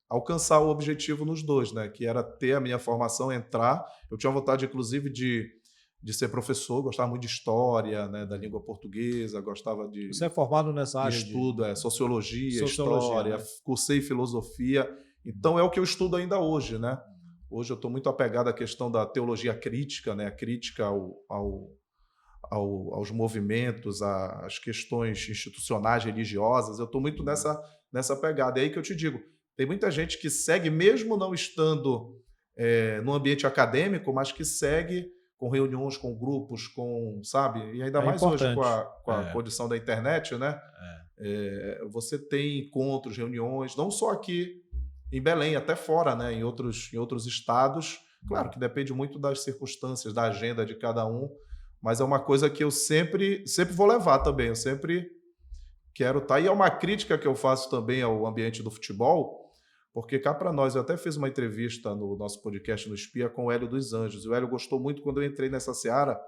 alcançar o objetivo nos dois, né? Que era ter a minha formação, entrar. Eu tinha vontade, inclusive, de ser professor, gostava muito de história, né, da língua portuguesa, gostava de... Você é formado nessa área estudo, sociologia, Sociologia, história, né? Cursei filosofia. Então é o que eu estudo ainda hoje, né? Hoje eu estou muito apegado à questão da teologia crítica, né? A crítica aos movimentos, às questões institucionais, religiosas. Eu estou muito nessa pegada. É aí que eu te digo, tem muita gente que segue, mesmo não estando no ambiente acadêmico, mas que segue com reuniões, com grupos, sabe? E ainda mais importante. hoje com a condição da internet, né? Você tem encontros, reuniões, não só aqui em Belém, até fora, né? Em outros estados. Claro que depende muito das circunstâncias, da agenda de cada um, mas é uma coisa que eu sempre vou levar também. Eu sempre quero estar. E é uma crítica que eu faço também ao ambiente do futebol, porque cá para nós, eu até fiz uma entrevista no nosso podcast no Espia com o Hélio dos Anjos. E o Hélio gostou muito quando eu entrei nessa seara,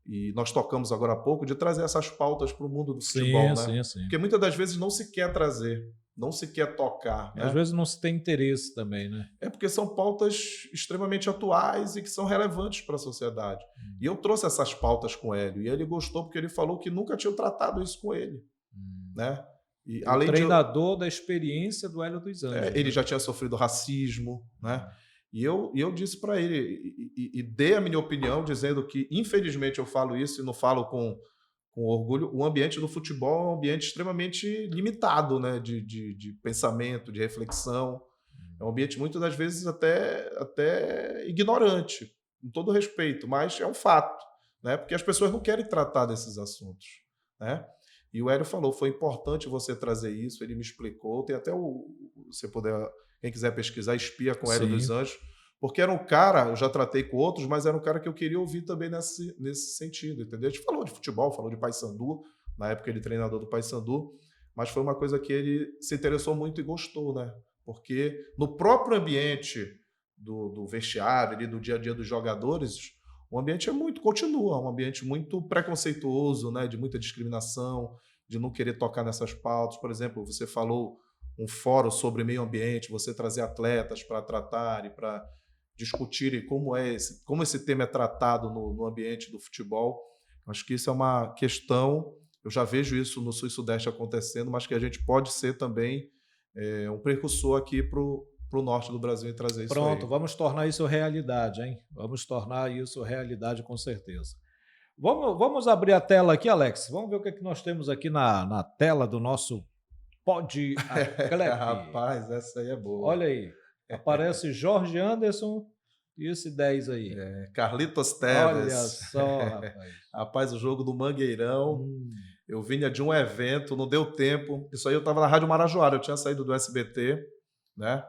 e nós tocamos agora há pouco, de trazer essas pautas para o mundo do futebol, né? Sim. Porque muitas das vezes não se quer trazer, não se quer tocar. Né? Às vezes não se tem interesse também, né? É porque são pautas extremamente atuais e que são relevantes para a sociedade. E eu trouxe essas pautas com o Hélio, e ele gostou porque ele falou que nunca tinham tratado isso com ele, né? E, o treinador da experiência do Hélio dos Anjos. Ele já tinha sofrido racismo, né? E eu disse para ele, e dei a minha opinião, dizendo que, infelizmente, eu falo isso e não falo com orgulho, o ambiente do futebol é um ambiente extremamente limitado, né, de pensamento, de reflexão. É um ambiente, muitas das vezes, até ignorante, com todo respeito, mas é um fato, né, porque as pessoas não querem tratar desses assuntos, né? E o Hélio falou, foi importante você trazer isso, ele me explicou, tem até se puder, quem quiser pesquisar, Espia com Hélio dos Anjos, porque era um cara, eu já tratei com outros, mas era um cara que eu queria ouvir também nesse sentido, entendeu? A gente falou de futebol, falou de Paysandu, na época ele treinador do Paysandu, mas foi uma coisa que ele se interessou muito e gostou, né? Porque no próprio ambiente do vestiário, ali, do dia a dia dos jogadores, o ambiente continua um ambiente muito preconceituoso, né? De muita discriminação, de não querer tocar nessas pautas. Por exemplo, você falou um fórum sobre meio ambiente, você trazer atletas para tratar e para discutirem como esse tema é tratado no ambiente do futebol. Acho que isso é uma questão, eu já vejo isso no Sul e Sudeste acontecendo, mas que a gente pode ser também um precursor aqui para o norte do Brasil e trazer isso aí. Pronto, vamos tornar isso realidade, hein? Vamos tornar isso realidade com certeza. Vamos abrir a tela aqui, Alex. Vamos ver o que, é que nós temos aqui na tela do nosso Pod Aclep. Rapaz, essa aí é boa. Olha aí. Aparece Jorge Anderson e esse 10 aí. Carlitos Teves. Olha só, rapaz. Rapaz, o jogo do Mangueirão. Eu vinha de um evento, não deu tempo. Isso aí eu estava na Rádio Marajoara, eu tinha saído do SBT, né?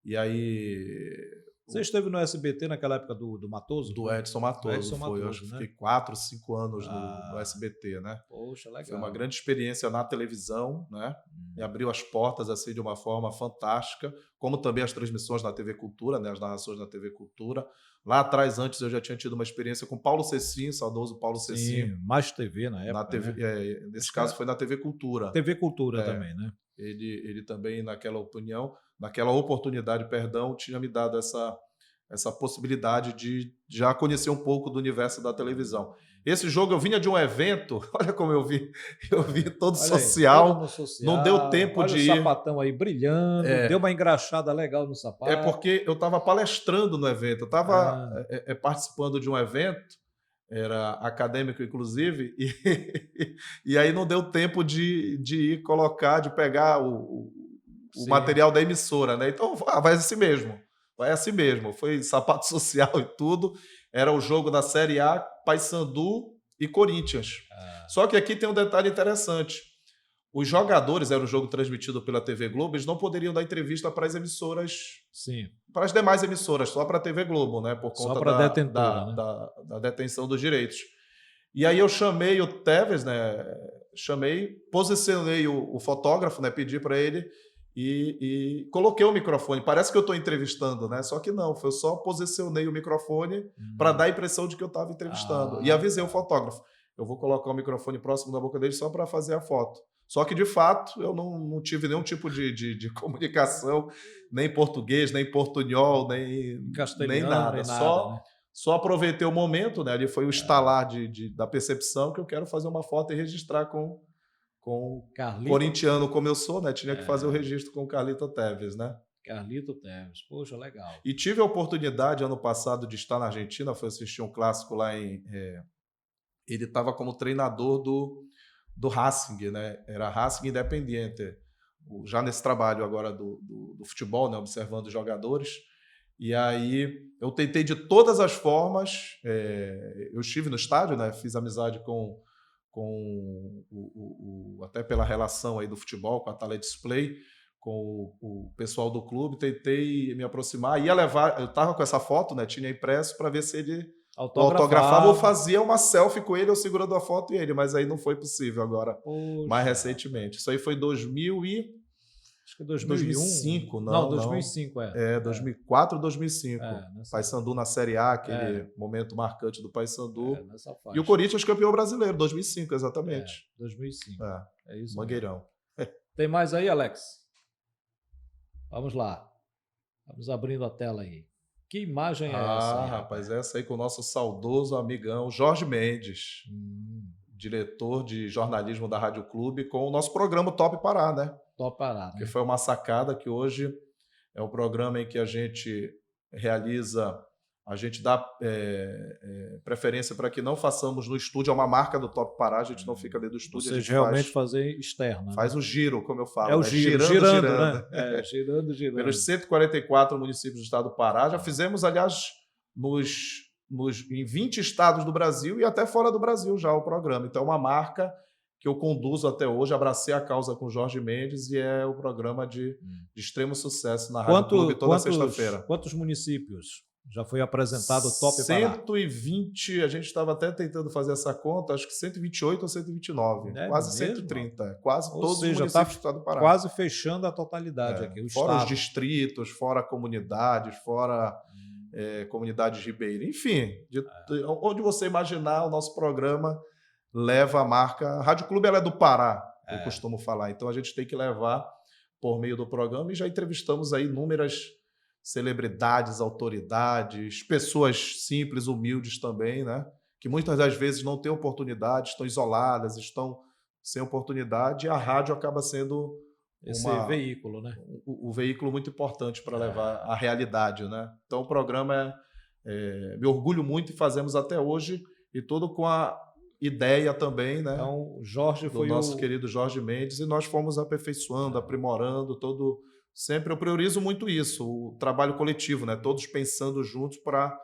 E aí... Você esteve no SBT naquela época do Matoso? Do Edson Matoso, foi. Eu acho que fiquei 4, 5 anos no SBT, né? Poxa, legal. Foi uma grande experiência na televisão, né? Me abriu as portas assim de uma forma fantástica, como também as transmissões na TV Cultura, né? As narrações na TV Cultura. Lá atrás, antes, eu já tinha tido uma experiência com Paulo Cecim, saudoso Paulo Cecim. Sim, mais TV na época, na TV, né? Nesse caso foi na TV Cultura. TV Cultura também, né? Ele também, naquela oportunidade, tinha me dado essa possibilidade de já conhecer um pouco do universo da televisão. Esse jogo eu vinha de um evento, olha como eu vi todo social, não deu tempo de ir. Olha o sapatão aí brilhando, deu uma engraxada legal no sapato. É porque eu estava palestrando no evento, eu estava participando de um evento, era acadêmico inclusive, e aí não deu tempo de ir colocar, de pegar o material da emissora, né? Então vai assim mesmo. Vai assim mesmo, foi sapato social e tudo. Era o jogo da Série A, Paysandu e Corinthians. Só que aqui tem um detalhe interessante. Os jogadores, era um jogo transmitido pela TV Globo, eles não poderiam dar entrevista para as emissoras, para as demais emissoras, só para a TV Globo, né? Por conta da detenção dos direitos. E aí eu chamei o Teves, né? Posicionei o fotógrafo, né? Pedi para ele e coloquei o microfone. Parece que eu estou entrevistando, né? Só que não, eu só posicionei o microfone para dar a impressão de que eu estava entrevistando. E avisei o fotógrafo. Eu vou colocar o microfone próximo da boca dele só para fazer a foto. Só que, de fato, eu não tive nenhum tipo de comunicação, nem em português, nem em portunhol, nem nada. Só aproveitei o momento, né? Ali foi o estalar da percepção que eu quero fazer uma foto e registrar com corintiano como eu sou, né? Tinha que fazer o registro com o Carlito Teves, né? Carlito Teves, poxa, legal. E tive a oportunidade, ano passado, de estar na Argentina, fui assistir um clássico lá ele estava como treinador do Racing, né? Era Racing Independiente. Já nesse trabalho agora do futebol, né? Observando os jogadores. E aí eu tentei de todas as formas, eu estive no estádio, né? Fiz amizade com até pela relação aí do futebol, com a Tele Display, com o pessoal do clube, tentei me aproximar, ia levar, eu estava com essa foto, né? Tinha impresso para ver se ele autografava ou fazia uma selfie com ele, eu segurando a foto e ele, mas aí não foi possível agora, mais recentemente. Isso aí foi 2005, não, 2005, 2004, 2005. Paysandu na Série A, aquele momento marcante do Paysandu. E o Corinthians campeão brasileiro, 2005, exatamente. 2005. É isso. Mangueirão. Tem mais aí, Alex? Vamos lá. Vamos abrindo a tela aí. Que imagem é essa aí, rapaz? Essa aí com o nosso saudoso amigão Jorge Mendes, diretor de jornalismo da Rádio Clube, com o nosso programa Top Pará, né? Top Pará, né? Que foi uma sacada que hoje é o programa em que a gente realiza A gente dá preferência para que não façamos no estúdio, é uma marca do Top Pará, a gente não fica dentro do estúdio. Vocês realmente fazer externo. Faz o giro, como eu falo. É o giro, girando. Né? Girando. Pelos 144 municípios do estado do Pará. Já fizemos, aliás, em 20 estados do Brasil e até fora do Brasil já o programa. Então é uma marca que eu conduzo até hoje, abracei a causa com Jorge Mendes e é o programa de extremo sucesso na Rádio Clube toda sexta-feira. Quantos municípios já foi apresentado o Top Pará? 120, a gente estava até tentando fazer essa conta, acho que 128 ou 129, quase mesmo? 130, quase ou todos seja, os municípios do estado do Pará. Quase fechando a totalidade aqui, o fora estado. Os distritos, fora comunidades, fora comunidades ribeiras, enfim, onde você imaginar, o nosso programa leva a marca. A Rádio Clube ela é do Pará, eu costumo falar, então a gente tem que levar por meio do programa e já entrevistamos aí inúmeras celebridades, autoridades, pessoas simples, humildes também, né? Que muitas das vezes não têm oportunidade, estão isoladas, estão sem oportunidade, e a rádio acaba sendo esse veículo, né? O veículo muito importante para levar a realidade, né? Então o programa me orgulho muito e fazemos até hoje, e tudo com a ideia também, né? Então, Jorge foi do nosso querido Jorge Mendes, e nós fomos aperfeiçoando, aprimorando todo. Sempre eu priorizo muito isso, o trabalho coletivo, né? Todos pensando juntos para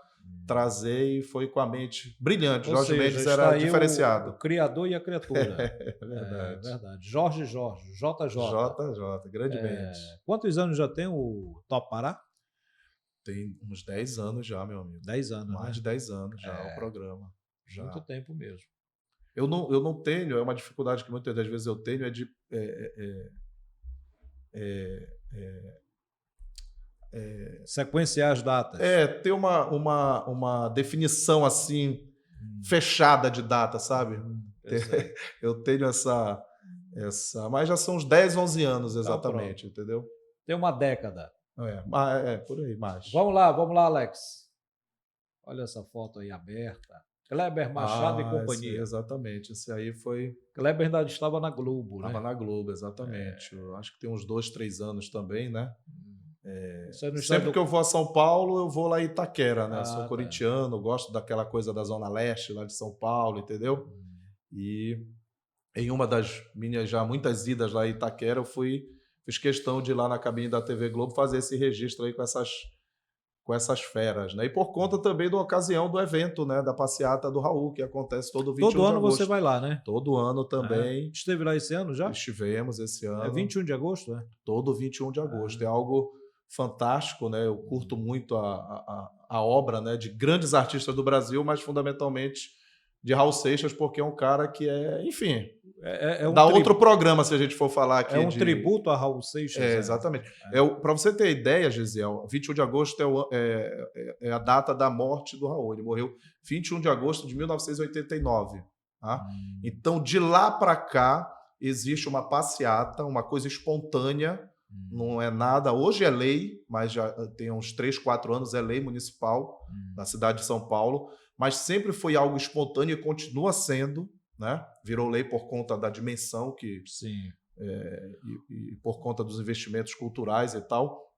trazer, e foi com a mente brilhante. Ou Jorge seja, Mendes era diferenciado. O criador e a criatura. É verdade. Verdade. JJ. Grande Mendes. Quantos anos já tem o Top Pará? Tem uns 10 anos já, meu amigo. 10 anos, Mais de 10 anos já o programa. Já. Muito tempo mesmo. Eu não tenho, é uma dificuldade que muitas das vezes eu tenho, é de sequenciar as datas. Ter uma definição assim fechada de data, sabe? Eu tenho essa, mas já são uns 10, 11 anos exatamente, entendeu? Tem uma década. Por aí, mais. Vamos lá, Alex. Olha essa foto aí aberta. Kleber Machado e companhia. Exatamente, esse aí foi... Kleber ainda estava na Globo, né? Estava na Globo, exatamente. Eu acho que tem uns 2, 3 anos também, né? Sempre que eu vou a São Paulo, eu vou lá em Itaquera, né? Sou corintiano, gosto daquela coisa da Zona Leste, lá de São Paulo, entendeu? E em uma das minhas já muitas idas lá em Itaquera, eu fiz questão de ir lá na cabine da TV Globo fazer esse registro aí com essas feras, né? E por conta também da ocasião do evento, né? Da passeata do Raul, que acontece todo 21 de agosto. Todo ano você vai lá, né? Todo ano também. Esteve lá esse ano já? Estivemos esse ano. É 21 de agosto, né? Todo 21 de agosto. É algo fantástico, né? Eu curto muito a obra, né? De grandes artistas do Brasil, mas fundamentalmente de Raul Seixas, porque é um cara que enfim... dá outro programa, se a gente for falar aqui. É um tributo a Raul Seixas. Exatamente. Para você ter ideia, Gisele, 21 de agosto é a data da morte do Raul. Ele morreu 21 de agosto de 1989. Tá? Então, de lá para cá, existe uma passeata, uma coisa espontânea, não é nada. Hoje é lei, mas já tem uns 3, 4 anos, é lei municipal na cidade de São Paulo, mas sempre foi algo espontâneo e continua sendo, né? Virou lei por conta da dimensão que e por conta dos investimentos culturais e tal.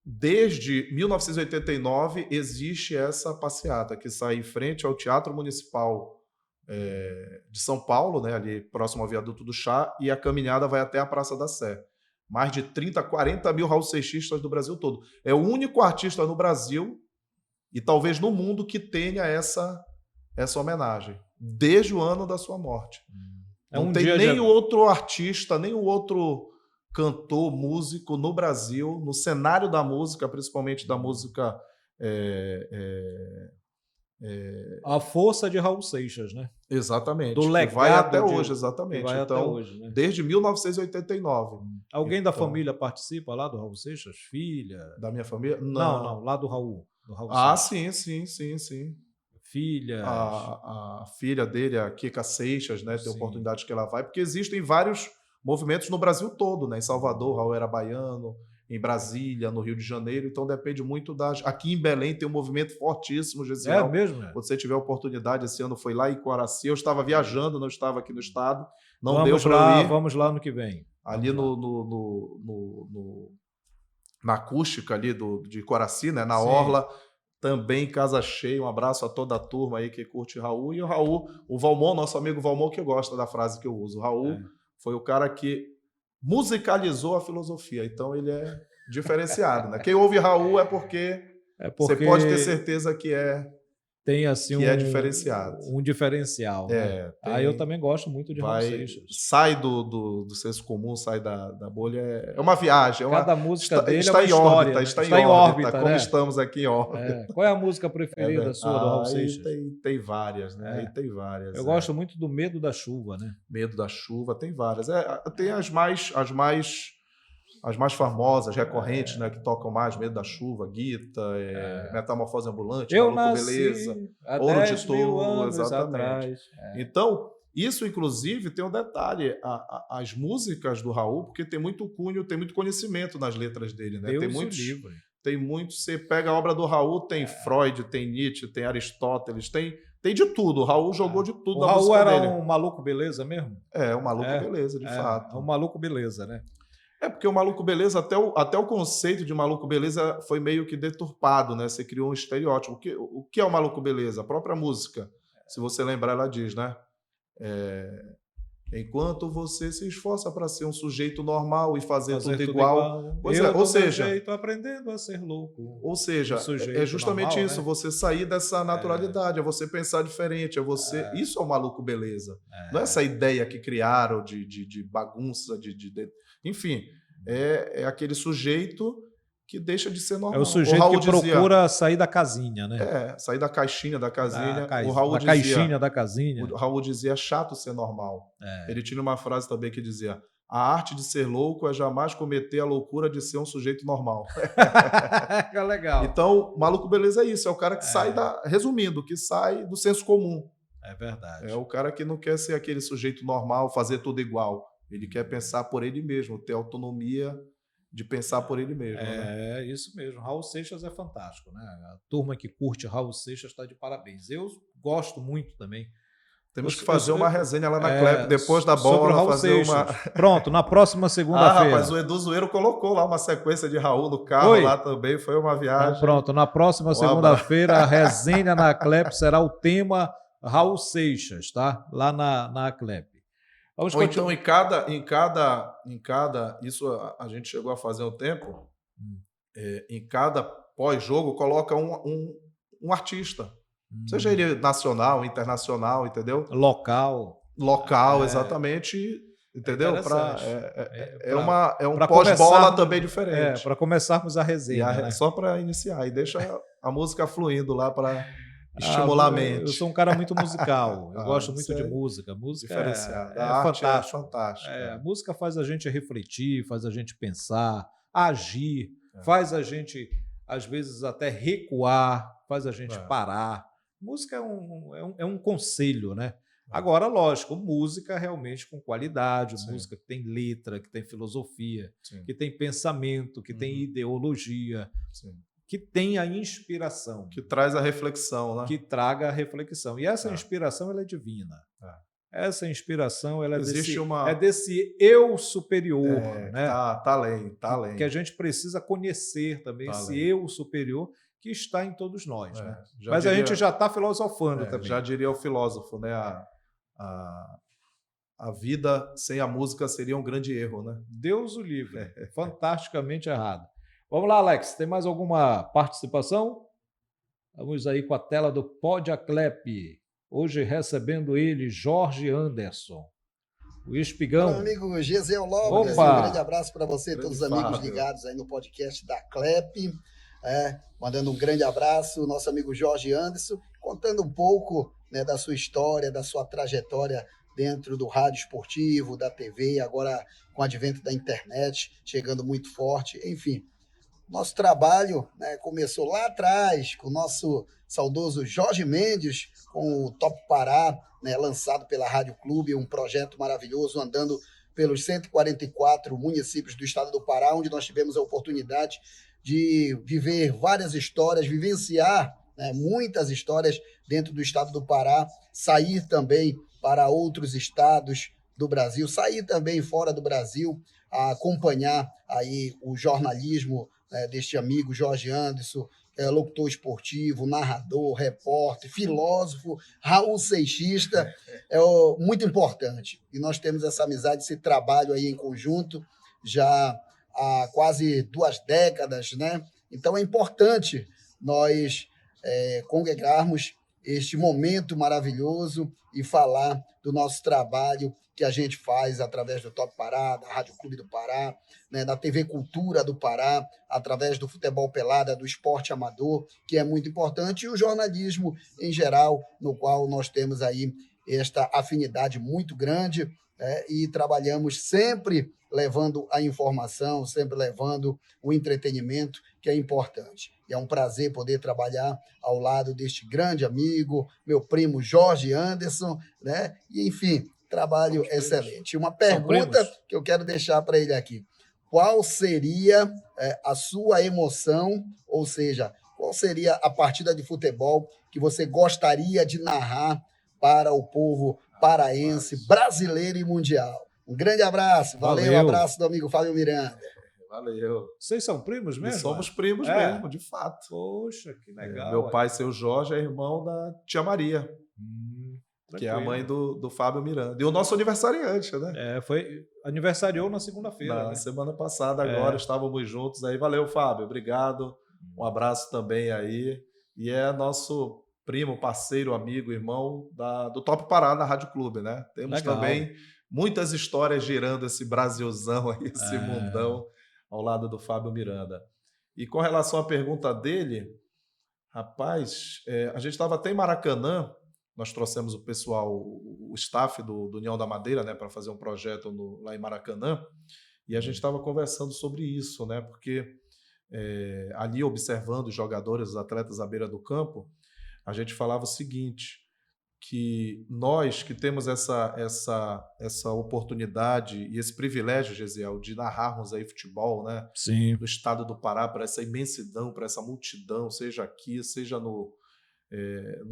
Desde 1989 existe essa passeata que sai em frente ao Teatro Municipal de São Paulo, né? Ali próximo ao Viaduto do Chá, e a caminhada vai até a Praça da Sé. Mais de 30, 40 mil Raul Seixistas do Brasil todo. É o único artista no Brasil e talvez no mundo que tenha essa homenagem, desde o ano da sua morte. Não tem nem o outro artista, nem o outro cantor, músico no Brasil, no cenário da música, principalmente da música... A força de Raul Seixas, né? Exatamente. Do legado vai até hoje, exatamente. Vai então, até hoje, né? Desde 1989. Alguém da família participa lá do Raul Seixas? Filha? Da minha família? Não, lá do Raul. Sim. Filha. A filha dele, a Kika Seixas, né? Tem oportunidade que ela vai, porque existem vários movimentos no Brasil todo, né? Em Salvador, Raul era baiano, em Brasília, no Rio de Janeiro, então depende muito das... Aqui em Belém tem um movimento fortíssimo, Gesiel. É mesmo? Quando você tiver oportunidade, esse ano foi lá em Coraci, eu estava viajando, não estava aqui no estado, não deu para eu ir. Vamos lá no que vem. Ali no na acústica ali de Coraci, né, na Orla, também casa cheia. Um abraço a toda a turma aí que curte Raul. E o Raul, o Valmont, nosso amigo Valmont, que gosta da frase que eu uso. O Raul foi o cara que musicalizou a filosofia, então ele é diferenciado, né? Quem ouve Raul é porque você pode ter certeza que tem assim que é diferenciado. Um diferencial, né? Eu também gosto muito de Raul Seixas. Sai do senso comum, sai da bolha. É uma viagem. Cada música dele está é uma história, né? está em órbita, como né? estamos aqui em órbita. Qual é a música preferida sua do Raul Seixas? Tem várias, né? Aí tem várias. Eu gosto muito do Medo da Chuva, né? Medo da Chuva, tem várias. Tem as mais famosas, recorrentes, né, que tocam mais, Medo da Chuva, Guita, Metamorfose Ambulante, Maluco Beleza, Ouro de Tolo, exatamente. Então, isso, inclusive, tem um detalhe, as músicas do Raul, porque tem muito cunho, tem muito conhecimento nas letras dele, né? Tem muito, você pega a obra do Raul, tem Freud, tem Nietzsche, tem Aristóteles, tem de tudo. O Raul jogou de tudo na música dele. O Raul era um maluco beleza mesmo? Um maluco beleza, de fato. Um maluco beleza, né? Porque o maluco beleza, até o conceito de maluco beleza foi meio que deturpado, né? Você criou um estereótipo. O que é o maluco beleza? A própria música, se você lembrar, ela diz, né? Enquanto você se esforça para ser um sujeito normal e fazer tudo igual. Ou seja, jeito aprendendo a ser louco. Ou seja, é justamente normal, isso, né? Você sair dessa naturalidade, é você pensar diferente, é você. Isso é o maluco beleza. Não é essa ideia que criaram de bagunça, enfim, é aquele sujeito que deixa de ser normal. É o sujeito que procura sair da casinha, né? Sair da caixinha da casinha. Caixinha da casinha. O Raul dizia, chato ser normal. Ele tinha uma frase também que dizia, a arte de ser louco é jamais cometer a loucura de ser um sujeito normal. É legal. Então, maluco beleza é isso, é o cara que sai resumindo, que sai do senso comum. É verdade. É o cara que não quer ser aquele sujeito normal, fazer tudo igual. Ele quer pensar por ele mesmo, ter autonomia de pensar por ele mesmo. Né? Isso mesmo. Raul Seixas é fantástico, né? A turma que curte Raul Seixas está de parabéns. Eu gosto muito também. Temos que fazer uma resenha lá na Clep, depois da bola, fazer uma... Pronto, na próxima segunda-feira. Rapaz, o Edu Zoeiro colocou lá uma sequência de Raul no carro lá também, foi uma viagem. Então, pronto, na próxima segunda-feira a resenha na Clep será o tema Raul Seixas, tá? Lá na Clep. Então, em cada, isso a gente chegou a fazer um tempo, em cada pós-jogo coloca um artista, seja ele nacional, internacional, entendeu? Local, exatamente, entendeu? É um pós-bola também diferente. Para começarmos a resenha. Né? Só para iniciar, e deixa a música fluindo lá para... estimular a mente. Eu sou um cara muito musical, eu gosto muito de música. Música é fantástico. A música faz a gente refletir, faz a gente pensar, agir, faz a gente, às vezes, até recuar, faz a gente parar. Música é um conselho, né? Agora, lógico, música realmente com qualidade, música que tem letra, que tem filosofia, que tem pensamento, que tem ideologia. Que tenha inspiração. Que traz a reflexão, né? Que traga a reflexão. E essa inspiração ela é divina. Essa inspiração ela é desse eu superior. Né? Tá além. Que a gente precisa conhecer também, esse eu superior que está em todos nós. Né? Mas a gente já está filosofando também. Já diria o filósofo, né? A vida sem a música seria um grande erro, né? Deus o livre. Fantasticamente errado. Vamos lá, Alex. Tem mais alguma participação? Vamos aí com a tela do Pod Aclep. Hoje recebendo ele, Jorge Anderson. O Espigão. Olá, amigo Gesiel Lopes. Um grande abraço para você e todos os amigos ligados aí no podcast da Aclep. Mandando um grande abraço, nosso amigo Jorge Anderson, contando um pouco, né, da sua história, da sua trajetória dentro do rádio esportivo, da TV, agora com o advento da internet, chegando muito forte, enfim. Nosso trabalho, né, começou lá atrás com o nosso saudoso Jorge Mendes, com o Top Pará, né, lançado pela Rádio Clube, um projeto maravilhoso, andando pelos 144 municípios do estado do Pará, onde nós tivemos a oportunidade de viver várias histórias, vivenciar, né, muitas histórias dentro do estado do Pará, sair também para outros estados do Brasil, sair também fora do Brasil, a acompanhar aí o jornalismo deste amigo Jorge Anderson, locutor esportivo, narrador, repórter, filósofo, Raul Seixista, muito importante. E nós temos essa amizade, esse trabalho aí em conjunto, já há quase 2 décadas, né? Então é importante nós congregarmos este momento maravilhoso e falar do nosso trabalho que a gente faz através do Top Pará, da Rádio Clube do Pará, né, da TV Cultura do Pará, através do futebol pelada, do esporte amador, que é muito importante, e o jornalismo em geral, no qual nós temos aí esta afinidade muito grande, e trabalhamos sempre levando a informação, sempre levando o entretenimento, que é importante. E é um prazer poder trabalhar ao lado deste grande amigo, meu primo Jorge Anderson, né? E, enfim, trabalho excelente. Uma pergunta que eu quero deixar para ele aqui. Qual seria a sua emoção, ou seja, qual seria a partida de futebol que você gostaria de narrar para o povo paraense, brasileiro e mundial? Um grande abraço. Valeu. Abraço do amigo Fábio Miranda. Valeu. Vocês são primos mesmo? Somos primos mesmo, de fato. Poxa, que legal. Meu pai, seu Jorge, é irmão da tia Maria, que é a mãe do Fábio Miranda. E o nosso aniversariante, né? Aniversariou na segunda-feira. Na semana passada, agora, estávamos juntos aí. Valeu, Fábio, obrigado. Um abraço também aí. E é nosso primo, parceiro, amigo, irmão do Top Pará, na Rádio Clube, né? Temos também muitas histórias girando esse Brasilzão aí, esse mundão, ao lado do Fábio Miranda. E com relação à pergunta dele, rapaz, a gente estava até em Maracanã, nós trouxemos o pessoal, o staff do União da Madeira, né, para fazer um projeto lá em Maracanã, e a gente estava conversando sobre isso, né, porque ali observando os jogadores, os atletas à beira do campo, a gente falava o seguinte, que nós que temos essa oportunidade e esse privilégio, Gesiel, de narrarmos aí futebol, né? Sim. Do estado do Pará, para essa imensidão, para essa multidão, seja aqui, seja no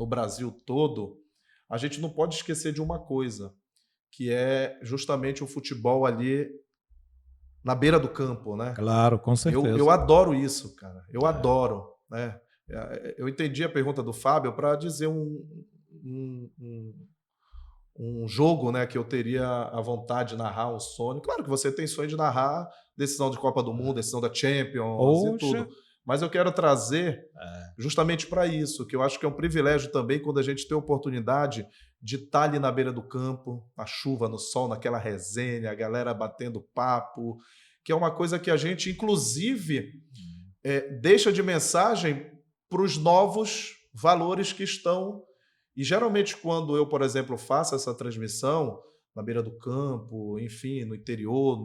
Brasil todo, a gente não pode esquecer de uma coisa, que é justamente o futebol ali na beira do campo, né? Claro, com certeza. Eu adoro isso, cara. Eu adoro, né? Eu entendi a pergunta do Fábio para dizer um jogo, né, que eu teria a vontade de narrar, um sonho. Claro que você tem sonho de narrar decisão de Copa do Mundo, decisão da Champions e tudo. Mas eu quero trazer justamente para isso, que eu acho que é um privilégio também quando a gente tem a oportunidade de estar ali na beira do campo, na chuva, no sol, naquela resenha, a galera batendo papo, que é uma coisa que a gente, inclusive, deixa de mensagem para os novos valores que estão. E geralmente quando eu, por exemplo, faço essa transmissão na beira do campo, enfim, no interior,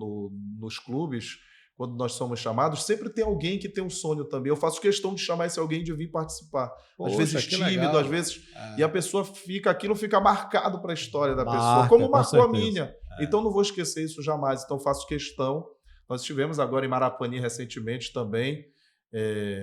nos clubes, quando nós somos chamados, sempre tem alguém que tem um sonho também. Eu faço questão de chamar esse alguém de vir participar. Às vezes tímido, às vezes... E a pessoa aquilo fica marcado para a história da pessoa, como marcou a minha. Então não vou esquecer isso jamais. Então faço questão. Nós estivemos agora em Marapanim recentemente também.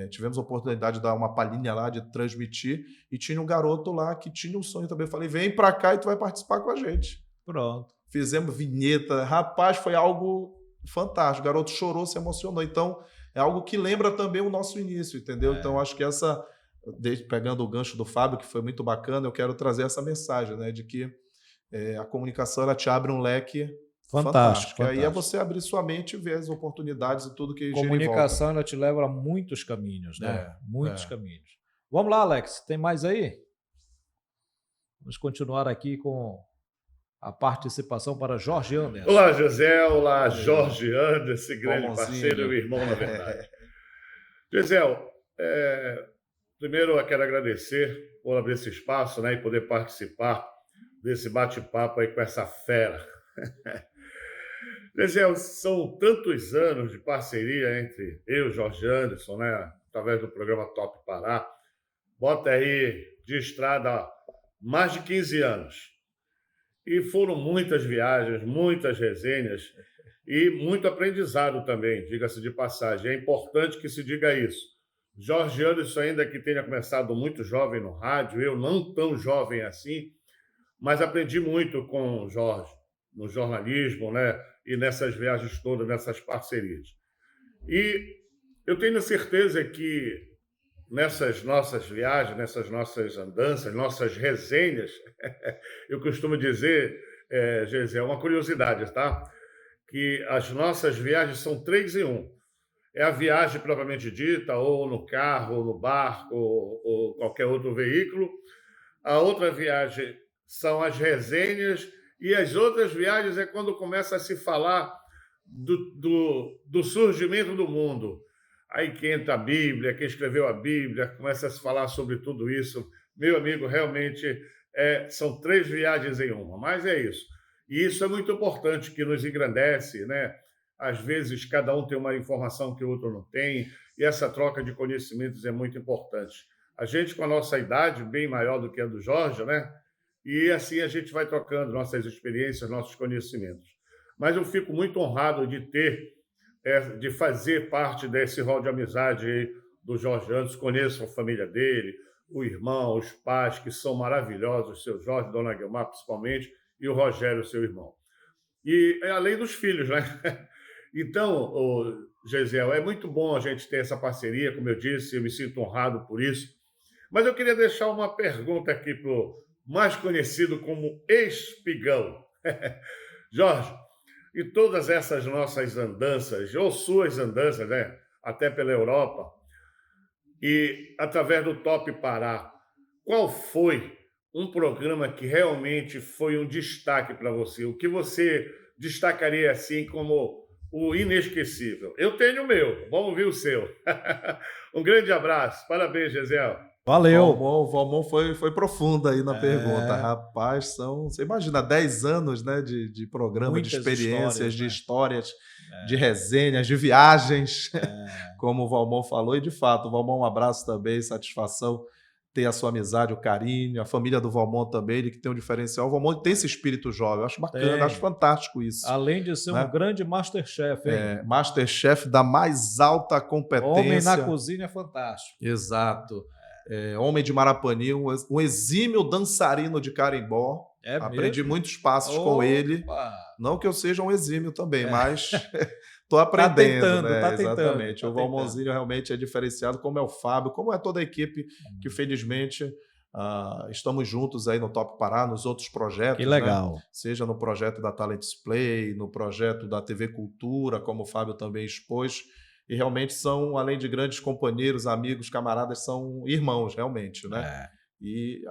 Tivemos a oportunidade de dar uma palhinha lá, de transmitir, e tinha um garoto lá que tinha um sonho também. Eu falei, vem pra cá e tu vai participar com a gente. Pronto. Fizemos vinheta. Rapaz, foi algo fantástico. O garoto chorou, se emocionou. Então, é algo que lembra também o nosso início, entendeu? Então, acho que pegando o gancho do Fábio, que foi muito bacana, eu quero trazer essa mensagem, né, de que a comunicação, ela te abre um leque fantástico. Aí é você abrir sua mente e ver as oportunidades e tudo que gira em volta. Comunicação, ela te leva a muitos caminhos, né? Muitos caminhos. Vamos lá, Alex. Tem mais aí? Vamos continuar aqui com a participação para Jorge Anderson. Olá, José. Olá, Jorge Anderson, grande parceiro, meu irmão, na verdade. José, primeiro eu quero agradecer por abrir esse espaço, né, e poder participar desse bate-papo aí com essa fera. José, são tantos anos de parceria entre eu e Jorge Anderson, né, através do programa Top Pará. Bota aí de estrada mais de 15 anos. E foram muitas viagens, muitas resenhas e muito aprendizado também, diga-se de passagem. É importante que se diga isso. Jorge Anderson, ainda que tenha começado muito jovem no rádio, eu não tão jovem assim, mas aprendi muito com o Jorge, no jornalismo, né? E nessas viagens todas, nessas parcerias. E Eu tenho certeza que nessas nossas viagens, nessas nossas andanças, nossas resenhas, eu costumo dizer, Geisel, uma curiosidade, tá? Que as nossas viagens são 3 em 1. É a viagem propriamente dita, ou no carro, ou no barco, ou qualquer outro veículo. A outra viagem são as resenhas, e as outras viagens é quando começa a se falar do surgimento do mundo. Aí que entra a Bíblia, quem escreveu a Bíblia, começa a se falar sobre tudo isso. Meu amigo, realmente são 3 viagens em uma, mas é isso. E isso é muito importante, que nos engrandece, né? Às vezes, cada um tem uma informação que o outro não tem, e essa troca de conhecimentos é muito importante. A gente, com a nossa idade, bem maior do que a do Jorge, né? E assim a gente vai trocando nossas experiências, nossos conhecimentos. Mas eu fico muito honrado de fazer parte desse rol de amizade aí do Jorge Anderson. Conheço a família dele, o irmão, os pais, que são maravilhosos, o seu Jorge, Dona Guilmar, principalmente, e o Rogério, seu irmão. E além dos filhos, né? Então, Geisel, é muito bom a gente ter essa parceria, como eu disse, eu me sinto honrado por isso. Mas eu queria deixar uma pergunta aqui para o mais conhecido como Espigão. Jorge, e todas essas nossas andanças, ou suas andanças, né? Até pela Europa, e através do Top Pará, qual foi um programa que realmente foi um destaque para você? O que você destacaria assim como o inesquecível? Eu tenho o meu, vamos ouvir o seu. Um grande abraço, parabéns, Geisel. Valeu. O Valmon foi profundo aí na pergunta. Rapaz, você imagina 10 anos, né, de programa, muitas de experiências, de histórias, de resenhas, de viagens, como o Valmon falou. E, de fato, Valmon, um abraço também, satisfação ter a sua amizade, o carinho, a família do Valmon também, ele que tem um diferencial. O Valmon tem esse espírito jovem, eu acho bacana, acho fantástico isso. Além de ser um grande Masterchef, hein? Masterchef da mais alta competência. Homem na cozinha é fantástico. Exato. Homem de Marapani, um exímio dançarino de carimbó. Aprendi muitos passos com ele. Não que eu seja um exímio também, mas estou aprendendo. Tá tentando. Exatamente. O Valmonzinho realmente é diferenciado, como é o Fábio, como é toda a equipe que, felizmente, estamos juntos aí no Top Pará, nos outros projetos. Que legal. Né? Seja no projeto da Talent Display, no projeto da TV Cultura, como o Fábio também expôs. E realmente são, além de grandes companheiros, amigos, camaradas, são irmãos, realmente, né? E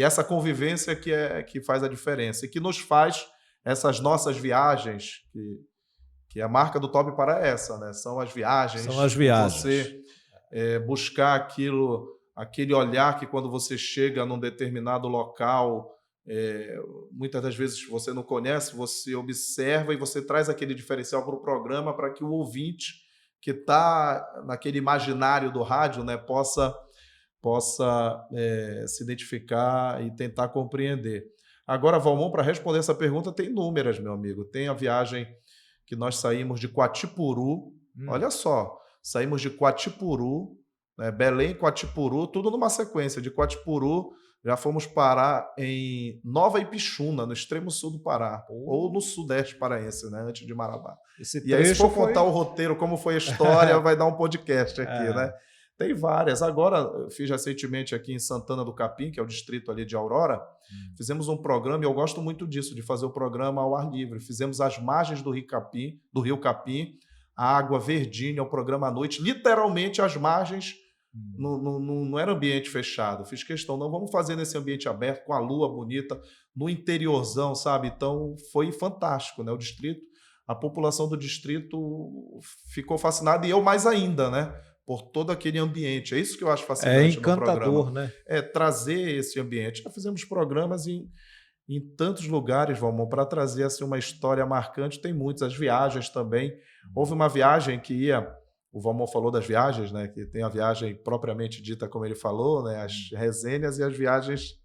essa convivência que faz a diferença e que nos faz essas nossas viagens, que a marca do Top Pará é essa, né? São as viagens. São as viagens. Você buscar aquele olhar que quando você chega num determinado local, muitas das vezes você não conhece, você observa e você traz aquele diferencial para o programa para que o ouvinte que está naquele imaginário do rádio, né, possa se identificar e tentar compreender. Agora, Valmon, para responder essa pergunta, tem inúmeras, meu amigo. Tem a viagem que nós saímos de Quatipuru, olha só, saímos de Quatipuru, né, Belém, Quatipuru, tudo numa sequência. De Quatipuru, já fomos parar em Nova Ipixuna, no extremo sul do Pará, ou no sudeste paraense, né, antes de Marabá. E aí, se for contar o roteiro, como foi a história, vai dar um podcast aqui, né? Tem várias. Agora, eu fiz recentemente aqui em Santana do Capim, que é o distrito ali de Aurora, fizemos um programa, e eu gosto muito disso, de fazer o programa ao ar livre. Fizemos as margens do Rio Capim, a água verdinha, o programa à noite, literalmente as margens. Não era ambiente fechado. Fiz questão, não, vamos fazer nesse ambiente aberto, com a lua bonita, no interiorzão, sabe? Então, foi fantástico, né? O distrito, a população do distrito ficou fascinada, e eu mais ainda, né? Por todo aquele ambiente. É isso que eu acho fascinante no programa. É encantador, né? Trazer esse ambiente. Já fizemos programas em tantos lugares, Valmon, para trazer assim, uma história marcante. Tem muitas. As viagens também. Houve uma viagem que ia... O Valmon falou das viagens, né? Que tem a viagem propriamente dita, como ele falou, né? As resenhas e as viagens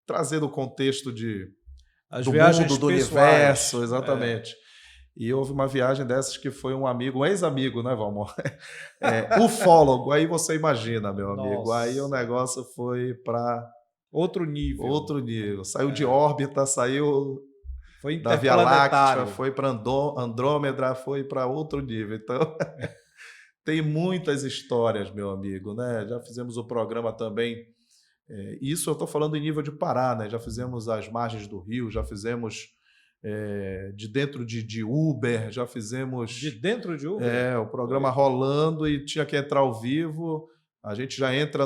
trazendo o contexto do mundo, do universo, exatamente. E houve uma viagem dessas que foi um amigo, um ex-amigo, né, Valmon? Ufólogo, aí você imagina, meu amigo. Nossa. Aí o negócio foi para outro nível. Saiu de órbita, saiu Foi da Via Láctea, interplanetário. foi para Andrômeda, foi para outro nível. Então, tem muitas histórias, meu amigo, né? Já fizemos o programa também. Isso eu estou falando em nível de Pará, né? Já fizemos as margens do Rio, já fizemos de dentro de Uber, já fizemos. De dentro de Uber? O programa rolando e tinha que entrar ao vivo. A gente já entra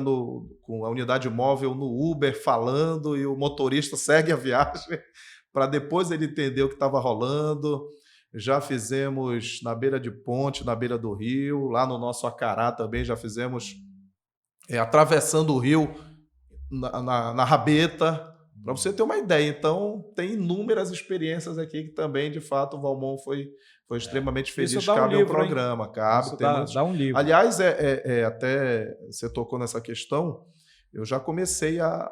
com a unidade móvel no Uber falando e o motorista segue a viagem para depois ele entender o que estava rolando. Já fizemos na beira de ponte, na beira do rio, lá no nosso Acará também já fizemos atravessando o rio na rabeta, para você ter uma ideia. Então, tem inúmeras experiências aqui que também, de fato, o Valmont foi extremamente feliz. Isso dá um cabe livro, ao programa, cabe. Isso dá um livro. Aliás, até você tocou nessa questão, eu já comecei a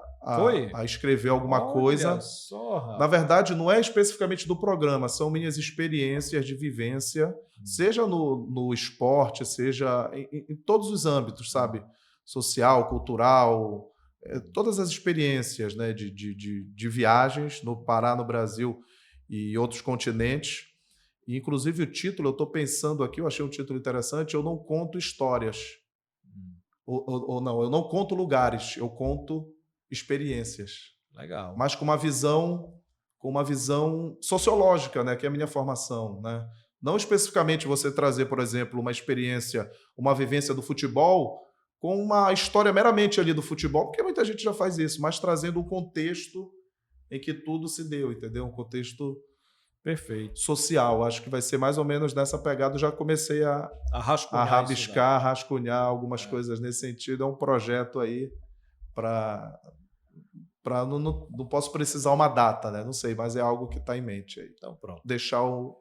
escrever alguma coisa. Só, na verdade, não é especificamente do programa, são minhas experiências de vivência, seja no esporte, seja em todos os âmbitos, sabe? Social, cultural, todas as experiências, né, de viagens no Pará, no Brasil e outros continentes. E, inclusive, o título, eu estou pensando aqui, eu achei um título interessante, eu não conto histórias. Ou não, eu não conto lugares, eu conto experiências. Legal. Mas com uma visão sociológica, né, que é a minha formação, né? Não especificamente você trazer, por exemplo, uma experiência, uma vivência do futebol com uma história meramente ali do futebol, porque muita gente já faz isso, mas trazendo um contexto em que tudo se deu, entendeu? Um contexto perfeito, social. Acho que vai ser mais ou menos nessa pegada. Eu já comecei a rabiscar, rascunhar algumas coisas nesse sentido. É um projeto aí para não posso precisar uma data, né? Não sei, mas é algo que está em mente aí. Então, pronto. Deixar o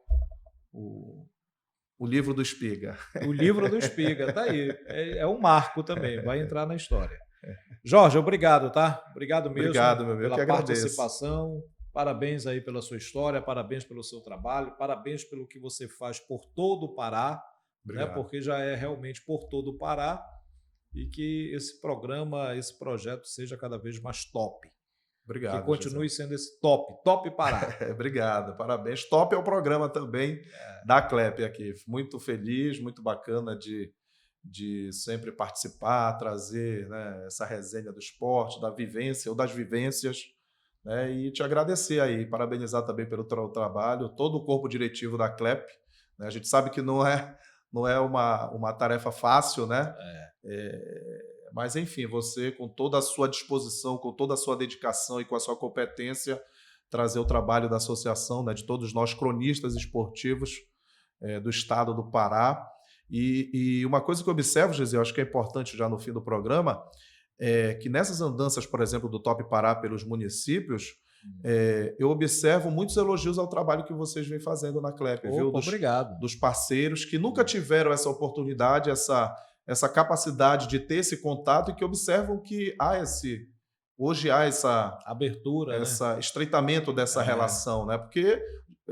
livro do Espiga. O livro do Espiga, tá aí. É um marco também, vai entrar na história. Jorge, obrigado, tá? Obrigado mesmo. Obrigado, meu amigo. Pela participação. Parabéns aí pela sua história, parabéns pelo seu trabalho, parabéns pelo que você faz por todo o Pará, né? Porque já é realmente por todo o Pará, e que esse programa, esse projeto seja cada vez mais top. Obrigado. Que continue sendo esse top Pará. Obrigado, parabéns. Top é o programa também da CLEP aqui. Muito feliz, muito bacana de sempre participar, trazer, né, essa resenha do esporte, da vivência ou das vivências, né, e te agradecer aí, parabenizar também pelo trabalho, todo o corpo diretivo da CLEP. Né, a gente sabe que não é uma tarefa fácil, né? Mas, enfim, você, com toda a sua disposição, com toda a sua dedicação e com a sua competência, trazer o trabalho da associação, né, de todos nós cronistas esportivos do estado do Pará. E uma coisa que eu observo, Gisele, eu acho que é importante já no fim do programa, é que nessas andanças, por exemplo, do Top Pará pelos municípios, eu observo muitos elogios ao trabalho que vocês vêm fazendo na CLEP, viu? Obrigado. Dos parceiros que nunca tiveram essa oportunidade, essa capacidade de ter esse contato e que observam que hoje há essa abertura, esse né? Estreitamento dessa relação, né? Porque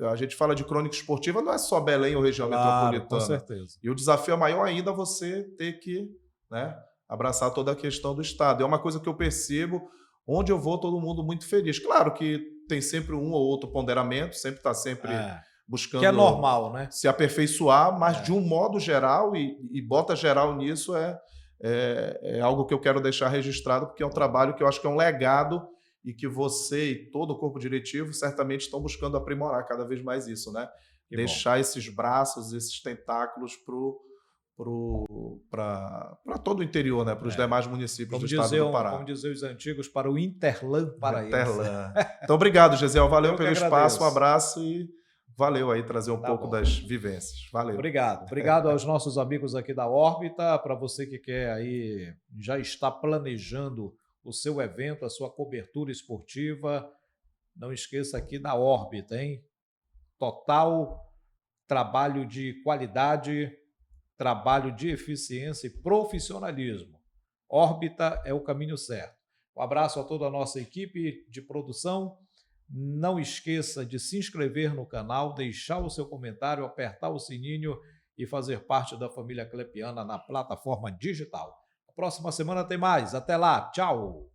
a gente fala de crônica esportiva, não é só Belém ou região metropolitana. Com certeza. E o desafio é maior ainda você ter que, né, abraçar toda a questão do Estado. É uma coisa que eu percebo, onde eu vou, todo mundo muito feliz. Claro que tem sempre um ou outro ponderamento, sempre está buscando... Que é normal, né? Se aperfeiçoar, mas de um modo geral, e bota geral nisso, é algo que eu quero deixar registrado, porque é um trabalho que eu acho que é um legado e que você e todo o corpo diretivo certamente estão buscando aprimorar cada vez mais isso, né? Deixar esses braços, esses tentáculos para todo o interior, né? Para os demais municípios do estado do Pará. Como dizer os antigos, para o Interlan paraense. Então, obrigado, Gisele. Valeu pelo espaço, um abraço e valeu aí trazer um pouco das vivências. Valeu. Obrigado. Obrigado aos nossos amigos aqui da Órbita. Para você que quer aí, já está planejando o seu evento, a sua cobertura esportiva, não esqueça aqui da Órbita, hein? Total trabalho de qualidade, trabalho de eficiência e profissionalismo. Órbita é o caminho certo. Um abraço a toda a nossa equipe de produção. Não esqueça de se inscrever no canal, deixar o seu comentário, apertar o sininho e fazer parte da família Clepiana na plataforma digital. A próxima semana tem mais. Até lá. Tchau.